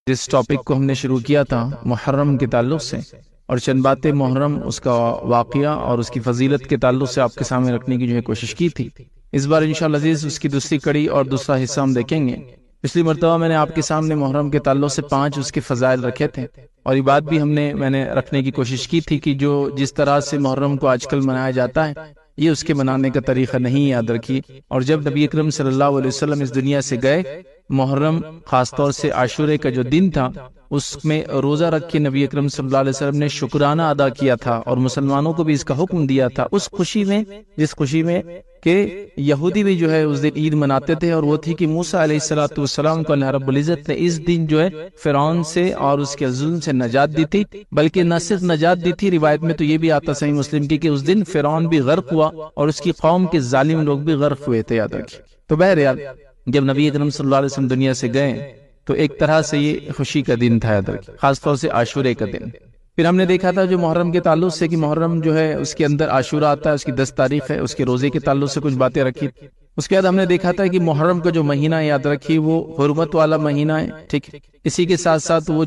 جس ٹاپک کو ہم نے شروع کیا تھا محرم کے تعلق سے، اور چند باتیں محرم، اس کا واقعہ اور اس کی فضیلت کے تعلق سے آپ کے سامنے رکھنے کی کوشش کی تھی۔ اس بار انشاءاللہ عزیز اس کی دوسری کڑی اور دوسرا حصہ ہم دیکھیں گے۔ پچھلی مرتبہ میں نے آپ کے سامنے محرم کے تعلق سے 5 اس کے فضائل رکھے تھے، اور یہ بات بھی میں نے رکھنے کی کوشش کی تھی کہ جس طرح سے محرم کو آج کل منایا جاتا ہے، یہ اس کے منانے کا طریقہ نہیں، یاد رکھیے۔ اور جب نبی اکرم صلی اللہ علیہ وسلم اس دنیا سے گئے، محرم خاص طور سے عاشورے کا جو دن تھا، اس میں روزہ رکھ کے نبی اکرم صلی اللہ علیہ وسلم نے شکرانہ ادا کیا تھا، اور مسلمانوں کو بھی اس کا حکم دیا تھا، اس خوشی میں جس خوشی میں کہ یہودی بھی اس دن عید مناتے تھے، اور وہ تھی کہ موسیٰ علیہ السلام کو اللہ رب العزت نے اس دن فرعون سے اور اس کے ظلم سے نجات دی تھی، بلکہ نہ صرف نجات دی تھی، روایت میں تو یہ بھی آتا صحیح مسلم کی کہ اس دن فرعون بھی غرق ہوا اور اس کی قوم کے ظالم لوگ بھی غرق ہوئے تھے، یاد رکھیے۔ تو بہرحال جب نبی اکرم صلی اللہ علیہ وسلم دنیا سے گئے تو ایک طرح سے یہ خوشی کا دن تھا، یاد رکھیے، خاص طور سے عاشورے کا دن۔ پھر ہم نے دیکھا تھا جو محرم کے تعلق سے کہ محرم اس کے اندر عاشورہ آتا ہے، اس کی 10 تاریخ ہے، اس کے روزے کے تعلق سے کچھ باتیں رکھی۔ اس کے بعد ہم نے دیکھا تھا کہ محرم کا جو مہینہ ہے، یاد رکھیے، وہ حرمت والا مہینہ ہے، ٹھیک۔ اسی کے ساتھ ساتھ وہ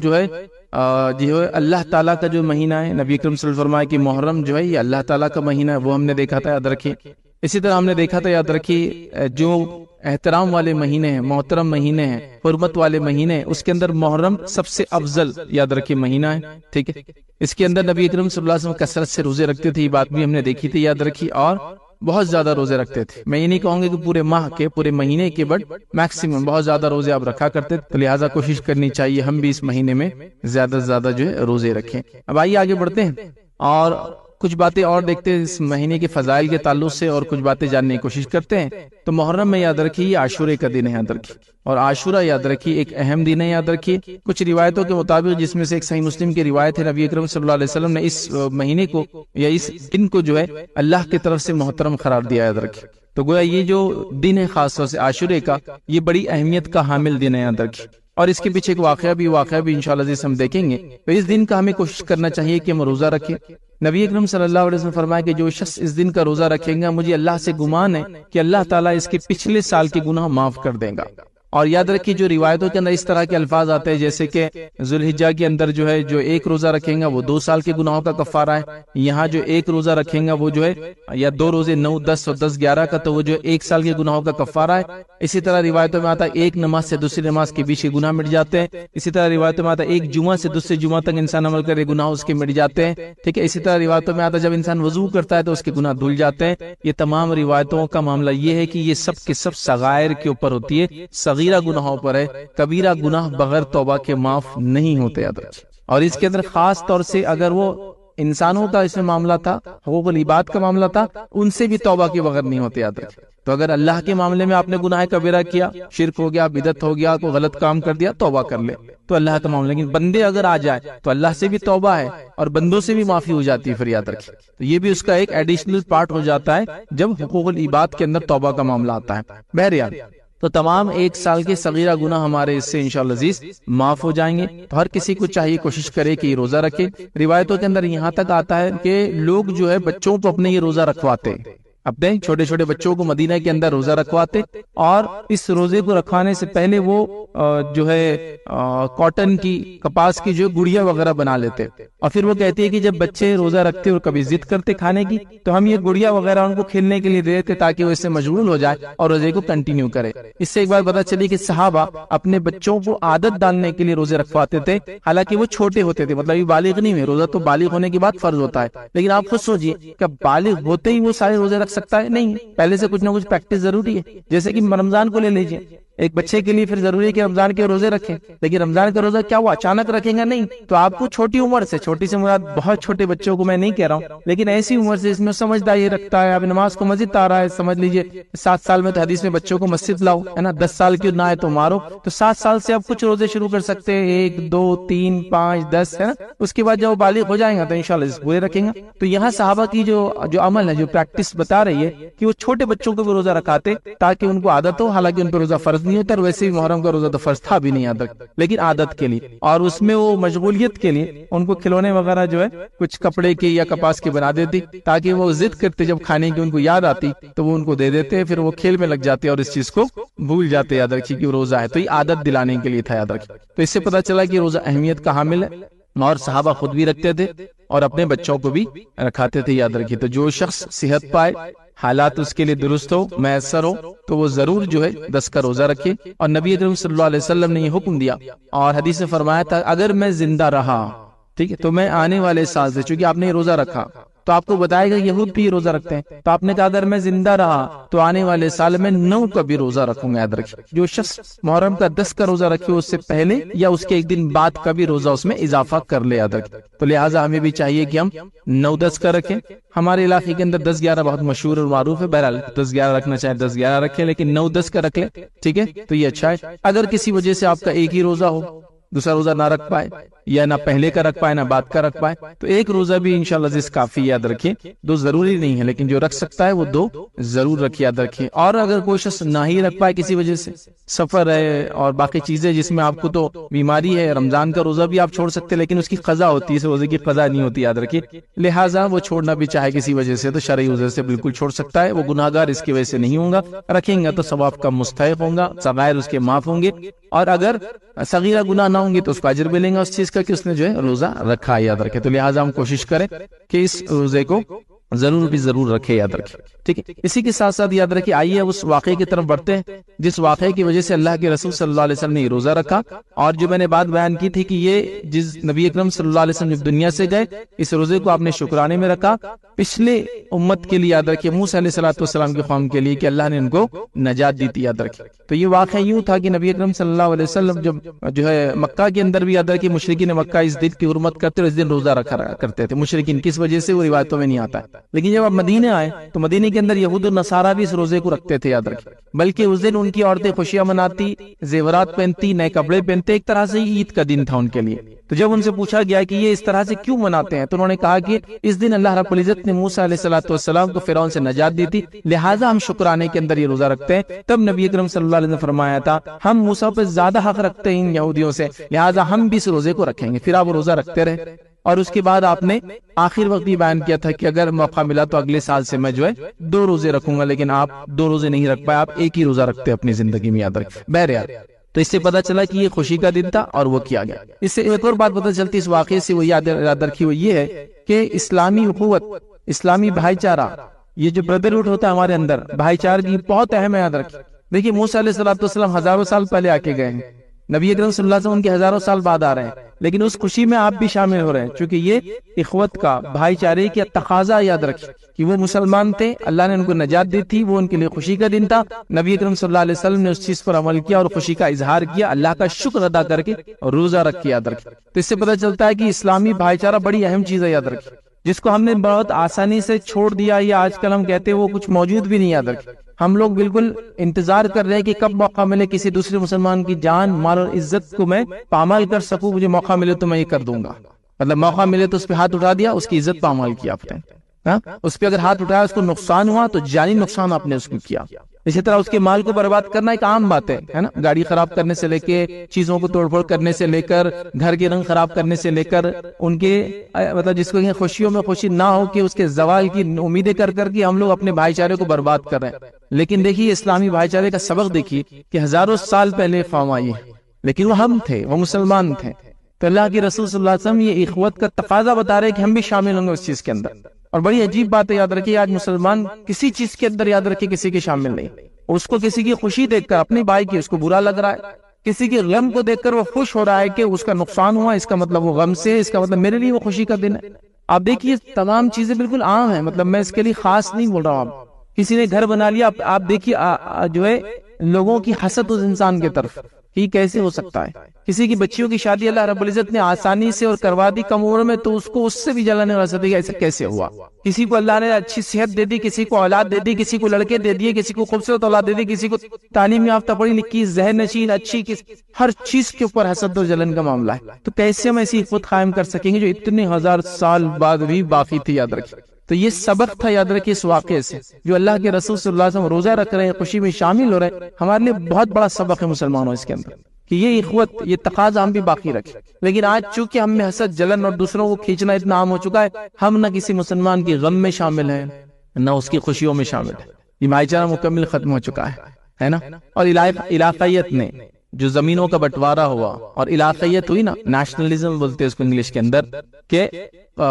اللہ تعالیٰ کا جو مہینہ ہے، نبی اکرم صلی اللہ علیہ وسلم فرمایا کہ محرم یہ اللہ تعالیٰ کا مہینہ ہے، وہ ہم نے دیکھا تھا، یاد رکھیے۔ اسی طرح ہم نے دیکھا تھا، یاد رکھیے، جو احترام والے مہینے ہیں، محترم مہینے ہیں، حرمت والے مہینے ہیں، اس کے اندر محرم سب سے افضل، یاد رکھیے، مہینہ ہے، ٹھیک ہے۔ اس کے اندر نبی اکرم صلی اللہ علیہ وسلم کثرت سے روزے رکھتے تھے، یہ بات بھی ہم نے دیکھی تھی، یاد رکھیے، اور بہت زیادہ روزے رکھتے تھے۔ میں یہ نہیں کہوں گا کہ پورے ماہ کے، پورے مہینے کے، بٹ میکسیمم بہت زیادہ روزے آپ رکھا کرتے تھے، تو لہٰذا کوشش کرنی چاہیے ہم بھی اس مہینے میں زیادہ سے زیادہ روزے رکھیں۔ اب آئیے آگے بڑھتے ہیں اور کچھ باتیں اور دیکھتے ہیں اس مہینے کے فضائل کے تعلق سے، اور کچھ باتیں جاننے کی کوشش کرتے ہیں۔ تو محرم میں یاد رکھیے یہ عاشورے کا دن ہے، یاد رکھیے، اور عاشورہ یاد رکھیے ایک اہم دن ہے، یاد رکھیے۔ کچھ روایتوں کے مطابق، جس میں سے ایک صحیح مسلم کی روایت ہے، نبی اکرم صلی اللہ علیہ وسلم نے اس مہینے کو یا اس دن کو اللہ کی طرف سے محترم قرار دیا، یاد رکھیے۔ تو گویا یہ جو دن ہے خاص طور سے عاشورے کا، یہ بڑی اہمیت کا حامل دن ہے، یاد رکھیے۔ اور اس کے پیچھے ایک واقعہ بھی انشاءاللہ عزیز ہم دیکھیں گے۔ تو اس دن کا ہمیں کوشش کرنا چاہیے کہ ہم روزہ رکھیں۔ نبی اکرم صلی اللہ علیہ وسلم فرمایا کہ جو شخص اس دن کا روزہ رکھیں گا، مجھے اللہ سے گمان ہے کہ اللہ تعالیٰ اس کے پچھلے سال کے گناہ معاف کر دے گا۔ اور یاد رکھیے جو روایتوں کے اندر اس طرح کے الفاظ آتے ہیں، جیسے کہ ذوالحجہ کے اندر جو ایک روزہ رکھیں گا وہ 2 سال کے گناہوں کا کفارہ ہے، یہاں جو ایک روزہ رکھیں گا وہ یا 2 روزے 9، 10 اور 10، 11 کا، تو وہ 1 سال کے گناہوں کا کفارہ ہے۔ اسی طرح روایتوں میں آتا ہے ایک نماز سے دوسری نماز کے بیچ کے گناہ مٹ جاتے ہیں۔ اسی طرح روایتوں میں آتا ہے ایک جمعہ سے دوسرے جمعہ تک انسان عمل کرے، گناہ اس کے مٹ جاتے ہیں، ٹھیک ہے۔ اسی طرح روایتوں میں آتا ہے جب انسان وضو کرتا ہے تو اس کے گناہ دھل جاتے ہیں۔ یہ تمام روایتوں کا معاملہ یہ ہے کہ یہ سب کے سب صغائر کے اوپر ہوتی ہے، صغیرہ گناہوں پر ہے، کبیرہ گناہ بغیر توبہ کے معاف نہیں ہوتے، یاد رکھیے۔ اور اس کے اندر خاص طور سے اگر وہ انسانوں کا اس میں معاملہ تھا، حقوق العباد کا معاملہ تھا، ان سے بھی توبہ کے بغیر نہیں ہوتے، یاد رکھیے۔ تو اگر اللہ کے معاملے میں آپ نے گناہ کبیرہ کیا، شرک ہو گیا، بدعت ہو گیا، کوئی غلط کام کر دیا، توبہ کر لے تو اللہ کا معاملہ۔ لیکن بندے اگر آ جائے تو اللہ سے بھی توبہ ہے اور بندوں سے بھی معافی ہو جاتی ہے، پھر یاد رکھیے۔ تو یہ بھی اس کا ایک ایڈیشنل پارٹ ہو جاتا ہے جب حقوق العباد کے اندر توبہ کا معاملہ آتا ہے۔ بہرحال تو تمام 1 سال کے صغیرہ گناہ ہمارے اس سے انشاءاللہ عزیز معاف ہو جائیں گے۔ تو ہر کسی کو چاہیے کوشش کرے کہ یہ روزہ رکھے۔ روایتوں کے اندر یہاں تک آتا ہے کہ لوگ بچوں کو اپنے یہ روزہ رکھواتے، اپنے چھوٹے چھوٹے بچوں کو مدینہ کے اندر روزہ رکھواتے، اور اس روزے کو رکھوانے سے پہلے وہ کاٹن کی، کپاس کی گڑیا وغیرہ بنا لیتے، اور پھر وہ کہتی ہے کہ جب بچے روزہ رکھتے اور کبھی ضد کرتے کھانے کی، تو ہم یہ گڑیا وغیرہ ان کو کھیلنے کے لیے دیتے تاکہ وہ اس سے مشغول ہو جائے اور روزے کو کنٹینیو کرے۔ اس سے ایک بات پتہ چلی کہ صحابہ اپنے بچوں کو عادت ڈالنے کے لیے روزے رکھواتے تھے، حالانکہ وہ چھوٹے ہوتے تھے، مطلب یہ بالغ نہیں ہوئے، روزہ تو بالغ ہونے کے بعد فرض ہوتا ہے، لیکن آپ خود سوچئے کہ بالغ ہوتے ہی وہ سارے روزے رکھ سکتا ہے؟ نہیں، پہلے سے کچھ نہ کچھ پریکٹس ضروری ہے۔ جیسے کہ رمضان کو لے لیجئے، ایک بچے کے لیے پھر ضروری ہے کہ رمضان کے روزے رکھیں، لیکن رمضان کا روزہ کیا وہ اچانک رکھیں گا؟ نہیں، تو آپ کو چھوٹی عمر سے، چھوٹی سے مراد بہت چھوٹے بچوں کو میں نہیں کہہ رہا ہوں، لیکن ایسی عمر سے اس میں سمجھداری رکھتا ہے، اب نماز کو مسجد آ رہا ہے، سمجھ لیجئے 7 سال میں تو حدیث میں بچوں کو مسجد لاؤ، ہے نا، 10 سال کی نہ ہے تو مارو، تو 7 سال سے آپ کچھ روزے شروع کر سکتے ہیں، 1، 2، 3، 5، 10، ہے نا۔ اس کے بعد جب وہ بالغ ہو جائیں گا تو انشاءاللہ اس پورے رکھیں گا۔ تو یہاں صحابہ کی جو عمل ہے، جو پریکٹس بتا رہی ہے کہ وہ چھوٹے بچوں کو بھی روزہ رکھاتے تاکہ ان کو عادت ہو، حالانکہ ان پر روزہ فرض نہیں ہوتا، اور ویسے بھی محرم کا روزہ تو فرض تھا بھی نہیں یاد رکھ، لیکن عادت کے لیے، اور اس میں وہ مشغولیت کے لیے ان کو کھلونے وغیرہ جو ہے کچھ کپڑے کے یا کپاس کے بنا دیتی، تاکہ وہ ضد کرتے جب کھانے کی ان کو یاد آتی تو وہ ان کو دے دیتے، پھر وہ کھیل میں لگ جاتے اور اس چیز کو بھول جاتے، یاد رکھیے کہ وہ روزہ ہے، تو یہ عادت دلانے کے لیے تھا، یاد رکھیے۔ تو اس سے پتہ چلا کہ روزہ اہمیت کا حامل ہے، اور صحابہ خود بھی رکھتے تھے اور اپنے بچوں کو بھی رکھاتے تھے، یاد رکھیے۔ تو جو شخص صحت پائے، حالات اس کے لیے درست ہو، میسر ہو، تو وہ ضرور جو ہے 10 کا روزہ رکھے۔ اور نبی اکرم صلی اللہ علیہ وسلم نے یہ حکم دیا اور حدیث میں فرمایا تھا، اگر میں زندہ رہا، ٹھیک ہے، تو میں آنے والے سال سے، چونکہ آپ نے یہ روزہ رکھا تو آپ کو بتائے گا یہود بھی روزہ رکھتے ہیں، تو آپ نے کہا اگر میں زندہ رہا تو آنے والے سال میں 9 کا بھی روزہ رکھوں گا، یاد رکھیں۔ جو شخص محرم کا 10 کا روزہ رکھے اس سے پہلے یا اس کے ایک دن بعد کا بھی روزہ اس میں اضافہ کر لے، یاد رکھیں۔ تو لہٰذا ہمیں بھی چاہیے کہ ہم 9-10 کا رکھیں۔ ہمارے علاقے کے اندر 10-11 بہت مشہور اور معروف ہے، بہرحال 10-11 رکھنا چاہے 10-11 رکھیں، لیکن 9-10 کا رکھ لیں، ٹھیک ہے، تو یہ اچھا ہے۔ اگر کسی وجہ سے آپ کا ایک ہی روزہ ہو، دوسرا روزہ نہ رکھ پائے، یا نہ پہلے کا رکھ پائے نہ بعد کا رکھ پائے، تو ایک روزہ بھی انشاءاللہ جس کافی، یاد رکھیں۔ 2 ضروری نہیں ہے، لیکن جو رکھ سکتا ہے وہ 2 ضرور رکھے، یاد رکھیں۔ اور اگر کوئی شخص نہ ہی رکھ پائے کسی وجہ سے، سفر ہے اور باقی چیزیں جس میں آپ کو تو بیماری ہے، رمضان کا روزہ بھی آپ چھوڑ سکتے، لیکن اس کی قضا ہوتی ہے، اس روزے کی قضا نہیں ہوتی، یاد رکھیں۔ لہٰذا وہ چھوڑنا بھی چاہے کسی وجہ سے تو شرعی عذر سے بالکل چھوڑ سکتا ہے، وہ گناہگار اس کی وجہ سے نہیں ہوگا، رکھیں گا تو ثواب کا مستحق ہوگا، صغائر اس کے معاف ہوں گے، اور اگر صغیرہ گناہ نہ ہوں گے تو اس کو اجر ملیں گا اس چیز کا کہ اس نے جو ہے روزہ رکھا، یاد رکھے۔ تو لہٰذا ہم کوشش کریں کہ اس روزے کو ضرور رکھے، یاد رکھے، ٹھیک ہے۔ اسی کے ساتھ ساتھ یاد رکھیے، آئیے اس واقعے کی طرف بڑھتے ہیں جس واقعے کی وجہ سے اللہ کے رسول صلی اللہ علیہ وسلم نے یہ روزہ رکھا، اور جو میں نے بات بیان کی تھی کہ یہ جس نبی اکرم صلی اللہ علیہ وسلم جب دنیا سے گئے، اس روزے کو آپ نے شکرانے میں رکھا، پچھلے امت کے لیے، یاد رکھیے، موسیٰ علیہ الصلوۃ والسلام کی قوم کے لیے، کہ اللہ نے ان کو نجات دی تھی، یاد رکھیے۔ تو یہ واقعہ یوں تھا کہ نبی اکرم صلی اللہ علیہ وسلم جب جو ہے مکہ کے اندر بھی، یاد رکھیے، مشرکین مکہ اس دن کی حرمت کرتے اور اس دن روزہ رکھا کرتے تھے، مشرکین کس وجہ سے وہ روایتوں میں نہیں آتا ہے، لیکن جب آپ مدینے آئے تو مدینے کے اندر یہود و نصارہ بھی اس روزے کو رکھتے تھے، یاد رکھیں۔ بلکہ اس دن ان کی عورتیں خوشیاں مناتی، زیورات پہنتی، نئے کپڑے پہنتے، ایک طرح سے عید کا دن تھا ان کے لیے۔ تو جب ان سے پوچھا گیا کہ یہ اس طرح سے کیوں مناتے ہیں، تو انہوں نے کہا کہ اس دن اللہ رب العزت نے موسیٰ علیہ السلام کو فرعون سے نجات دی تھی، لہٰذا ہم شکرانے کے اندر یہ روزہ رکھتے ہیں۔ تب نبی اکرم صلی اللہ علیہ وسلم نے فرمایا تھا، ہم موسیٰ پہ زیادہ حق رکھتے ہیں ان یہودیوں سے، لہٰذا ہم بھی اس روزے کو رکھیں گے۔ پھر آپ وہ روزہ رکھتے رہے، اور اس کے بعد آپ نے آخر وقت یہ بیان کیا تھا کہ اگر موقع ملا تو اگلے سال سے میں جو ہے 2 روزے رکھوں گا، لیکن آپ 2 روزے نہیں رکھ پائے، آپ ایک ہی روزہ رکھتے اپنی زندگی میں، یاد رکھیں۔ بہرحال تو اس سے پتہ چلا کہ یہ خوشی کا دن تھا اور وہ کیا گیا۔ اس سے ایک اور بات پتہ چلتی اس واقعے سے، وہ یاد رکھی، وہ یہ ہے کہ اسلامی اخوت، اسلامی بھائی چارہ، یہ جو بردرہوڈ ہوتا ہے ہمارے اندر، بھائی چارہ کی بہت اہم ہے، یاد رکھیں۔ دیکھیے موسیٰ علیہ السلام ہزاروں سال پہلے آ کے گئے ہیں، نبی اکرم صلی اللہ علیہ وسلم ان کے ہزاروں سال بعد آ رہے ہیں، لیکن اس خوشی میں آپ بھی شامل ہو رہے ہیں، چونکہ یہ اخوت کا، بھائی چارے کی تقاضا، یاد رکھیں کہ وہ مسلمان تھے، اللہ نے ان کو نجات دی تھی، وہ ان کے لیے خوشی کا دن تھا، نبی اکرم صلی اللہ علیہ وسلم نے اس چیز پر عمل کیا اور خوشی کا اظہار کیا، اللہ کا شکر ادا کر کے روزہ رکھ کے، یاد رکھیں۔ تو اس سے پتہ چلتا ہے کہ اسلامی بھائی چارہ بڑی اہم چیز ہے، یاد رکھیں، جس کو ہم نے بہت آسانی سے چھوڑ دیا، یا آج کل ہم کہتے ہیں وہ کچھ موجود بھی نہیں، یاد رکھیں۔ ہم لوگ بالکل انتظار کر رہے ہیں کہ کب موقع ملے کسی دوسرے مسلمان کی جان، مال اور عزت کو میں پامال کر سکوں، مجھے موقع ملے تو میں یہ کر دوں گا، مطلب موقع ملے تو اس پہ ہاتھ اٹھا دیا، اس کی عزت پامال کیا آپ نے، اس پہ اگر ہاتھ اٹھایا اس کو نقصان ہوا تو جانی نقصان آپ نے اس کو کیا۔ اسی طرح اس کے مال کو برباد کرنا ایک عام بات ہے نا، گاڑی خراب کرنے سے لے کے، چیزوں کو توڑ پھوڑ کرنے سے لے کر، گھر کے رنگ خراب کرنے سے لے کر، ان کے مطلب جس کو خوشیوں میں خوشی نہ ہو کہ اس کے زوال کی امیدیں کر کر کے ہم لوگ اپنے بھائی چارے کو برباد کر رہے ہیں۔ لیکن دیکھیے اسلامی بھائی چارے کا سبق دیکھیے کہ ہزاروں سال پہلے قوم آئی ہے، لیکن وہ ہم تھے، وہ مسلمان تھے، تو اللہ کے رسول صلی اللہ علیہ وسلم یہ اخوت کا تقاضا بتا رہے کہ ہم بھی شامل ہوں گے اس چیز کے اندر۔ اور بڑی عجیب بات ہے، یاد رکھیے آج مسلمان کسی چیز کے اندر، یاد رکھیے، کسی کے شامل نہیں، اس کو کسی کی خوشی دیکھ کر، اپنے بھائی کی، اس کو برا لگ رہا ہے، کسی کے غم کو دیکھ کر وہ خوش ہو رہا ہے کہ اس کا نقصان ہوا، اس کا مطلب وہ غم سے، اس کا مطلب میرے لیے وہ خوشی کا دن ہے۔ آپ دیکھیے تمام چیزیں بالکل عام ہیں، مطلب میں اس کے لیے خاص نہیں بول رہا ہوں۔ آپ کسی نے گھر بنا لیا، آپ دیکھیے جو ہے لوگوں کی حسد اس انسان کی طرف، یہ کیسے ہو سکتا ہے؟ کسی کی بچیوں کی شادی اللہ رب العزت نے آسانی سے اور کروا دی کم عمر میں، تو اس کو اس سے بھی جلانے والا سکتا ہے، ایسا کیسے ہوا؟ کسی کو اللہ نے اچھی صحت دے دی، کسی کو اولاد دے دی، کسی کو لڑکے دے دیے، کسی کو خوبصورت اولاد دے دی، کسی کو تعلیم یافتہ پڑھی لکھی ذہن نشین اچھی، ہر چیز کے اوپر حسد و جلن کا معاملہ ہے۔ تو کیسے ہم ایسی خود قائم کر سکیں گے جو اتنے ہزار سال بعد بھی باقی تھی، یاد رکھیں۔ تو یہ سبق تھا یاد رکھیے اس واقعے سے، جو اللہ کے رسول صلی اللہ علیہ وسلم روزہ رکھ رہے ہیں، خوشی میں شامل ہو رہے ہیں، ہمارے لیے بہت بڑا سبق ہے مسلمانوں اس کے اندر، کہ یہ اخوت، یہ تقاضا ہم بھی باقی رکھیں۔ لیکن آج چونکہ ہم میں حسد، جلن اور دوسروں کو کھینچنا اتنا عام ہو چکا ہے، ہم نہ کسی مسلمان کی غم میں شامل ہیں نہ اس کی خوشیوں میں شامل ہیں۔ یہ بھائی چارہ مکمل ختم ہو چکا ہے نا۔ اور علاقائیت نے جو زمینوں کا بٹوارا ہوا اور علاقائیت ہوئی نا، نیشنلزم بولتے ہیں اس کو انگلش کے اندر، کہ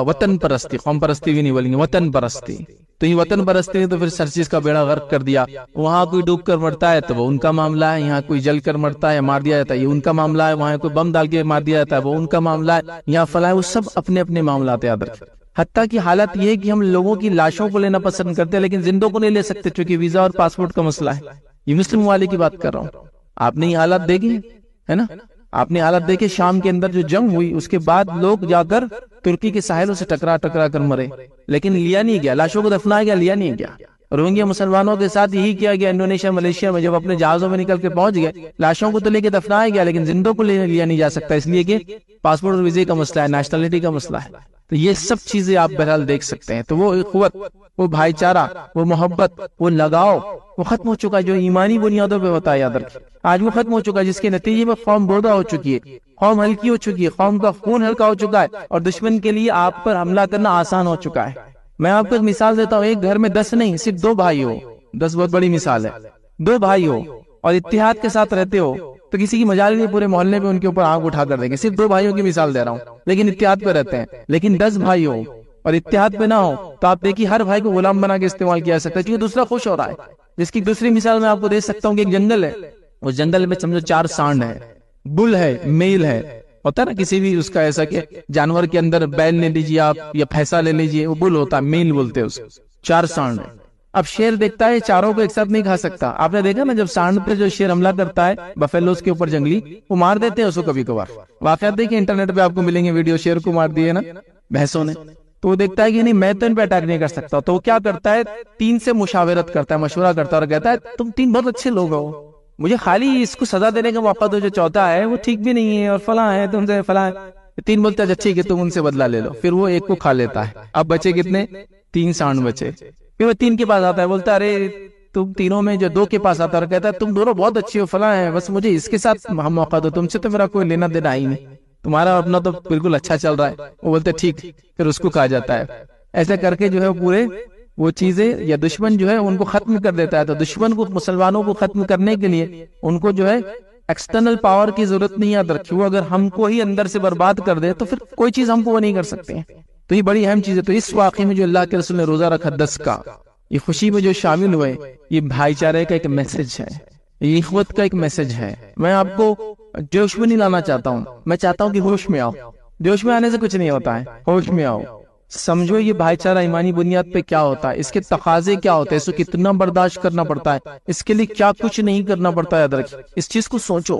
وطن پرستی، قوم پرستی بھی نہیں بولیں گے، وطن پرستی، تو یہ وطن پرستی تو پھر سرچیز کا بیڑا غرق کر دیا۔ وہاں کوئی ڈوب کر مرتا ہے تو وہ ان کا معاملہ ہے، یہاں کوئی جل کر مرتا ہے مار دیا جاتا ہے یہ ان کا معاملہ ہے، وہاں کوئی بم ڈال کے مار دیا جاتا ہے وہ ان کا معاملہ ہے، یہاں فلاں، وہ سب اپنے اپنے معاملات یاد رکھیں۔ حتیٰ کی حالت یہ ہے کہ ہم لوگوں کی لاشوں کو لینا پسند کرتے ہیں لیکن زندوں کو نہیں لے سکتے، چونکہ ویزا اور پاسپورٹ کا مسئلہ ہے۔ یہ مسلم والے کی بات کر رہا ہوں، آپ نے یہ حالات دیکھی ہے نا، آپ نے حالت دیکھے شام کے اندر جو جنگ ہوئی، اس کے بعد لوگ جا کر ترکی کے ساحلوں سے ٹکرا کر مرے، لیکن لیا نہیں گیا، لاشوں کو دفنایا گیا، لیا نہیں گیا۔ روہنگیا مسلمانوں کے ساتھ یہی کیا گیا انڈونیشیا، ملیشیا میں، جب اپنے جہازوں میں نکل کے پہنچ گئے، لاشوں کو تو لے کے دفنایا گیا لیکن زندوں کو لیا نہیں جا سکتا، اس لیے کہ پاسپورٹ اور ویزے کا مسئلہ ہے، نیشنلٹی کا مسئلہ ہے۔ تو یہ سب چیزیں آپ بہرحال دیکھ سکتے ہیں۔ تو وہ اخوت، وہ بھائی چارہ، وہ محبت، وہ لگاؤ، وہ ختم ہو چکا ہے جو ایمانی بنیادوں پہ ہوتا ہے، یاد رکھیں۔ آج وہ ختم ہو چکا ہے جس کے نتیجے میں قوم بردہ ہو چکی ہے، قوم ہلکی ہو چکی ہے، قوم کا خون ہلکا ہو چکا ہے، اور دشمن کے لیے آپ پر حملہ کرنا آسان ہو چکا ہے۔ میں آپ کو ایک مثال دیتا ہوں، ایک گھر میں 10 نہیں، صرف 2 بھائی ہو، 10 بہت بڑی مثال ہے، 2 بھائی ہو اور اتحاد کے ساتھ رہتے ہو تو کسی کی مجال نہیں، پورے محلے میں ان کے اوپر آنکھ اٹھا کر دیں گے۔ صرف 2 بھائیوں کی مثال دے رہا ہوں، لیکن اتحاد پہ رہتے ہیں۔ لیکن 10 بھائی ہو اور اتحاد پہ نہ ہو تو آپ دیکھیے ہر بھائی کو غلام بنا کے استعمال کیا جا سکتا ہے، کیونکہ دوسرا خوش ہو رہا ہے۔ جس کی دوسری مثال میں آپ کو دے سکتا ہوں کہ ایک جنگل ہے، اس جنگل میں سمجھو 4 سانڈ ہے، بل ہے، میل ہے، ہوتا ہے نا کسی بھی اس کا ایسا کہ جانور کے اندر بیل لے لیجیے آپ یا بھینسا لے لیجیے، وہ بل ہوتا ہے، میل بولتے ہیں اس، 4 سانڈ ہے۔ اب شیر دیکھتا ہے چاروں کو ایک ساتھ نہیں کھا سکتا، آپ نے دیکھا نا جب سانڈ پہ جو شیر حملہ کرتا ہے بفیلوز کے اوپر جنگلی، وہ مار دیتے ہیں اس کو کبھی کبھار، واقعات دیکھیں انٹرنیٹ پہ آپ کو ملیں گے ویڈیو، شیر کو مار دیے نا بھینسوں نے، تو وہ دیکھتا ہے کہ نہیں میں تو ان پہ اٹیک نہیں کر سکتا، تو وہ کیا کرتا ہے 3 سے مشاورت کرتا ہے، مشورہ کرتا ہے اور کہتا ہے تم 3 بہت اچھے لوگ ہو، مجھے خالی اس کو سزا دینے کا موقع دو، جو چوتھا ہے وہ ٹھیک بھی نہیں ہے اور فلاں ہے، تم سے فلاں ہے۔ 3 بولتے ہیں اچھا ٹھیک ہے تم ان سے بدلہ لے لو، پھر وہ ایک کو کھا لیتا ہے، اب بچے کتنے؟ 3 سانڈ بچے۔ پھر وہ 3 کے پاس آتا ہے، بولتا ہے ارے تم تینوں میں جو 2 کے پاس آتا ہے اور کہتا ہے تم دونوں بہت اچھے ہو فلاں ہے، بس مجھے اس کے ساتھ ہم موقع دو، تم سے تو میرا کوئی لینا دینا ہی نہیں، تمہارا اپنا تو بالکل اچھا چل رہا ہے۔ وہ بولتے ٹھیک، پھر اس کو کہا جاتا ہے۔ ایسے کر کے جو ہے پورے وہ چیزیں یا دشمن جو ہے ان کو ختم کر دیتا ہے۔ تو دشمن کو، مسلمانوں کو ختم کرنے کے لیے ان کو جو ہے ایکسٹرنل پاور کی ضرورت نہیں یاد رکھی، وہ اگر ہم کو ہی اندر سے برباد کر دے تو پھر کوئی چیز ہم کو وہ نہیں کر سکتے ہیں۔ تو یہ بڑی اہم چیز ہے۔ تو اس واقعے میں جو اللہ کے رسول نے روزہ رکھا 10 کا، یہ خوشی میں جو شامل ہوئے، یہ بھائی چارے کا ایک میسج ہے، یہ اخوت کا ایک میسج ہے۔ میں آپ کو جوش میں نہیں لانا چاہتا ہوں، میں چاہتا ہوں کہ ہوش میں آؤ۔ جوش میں آنے سے کچھ نہیں ہوتا ہے، ہوش میں آؤ، سمجھو یہ بھائی چارہ ایمانی بنیاد پہ کیا ہوتا ہے، اس کے تقاضے کیا ہوتے ہیں، اس کو کتنا برداشت کرنا پڑتا ہے، اس کے لیے کیا کچھ نہیں کرنا پڑتا ہے۔ یاد رکھیں، اس چیز کو سوچو،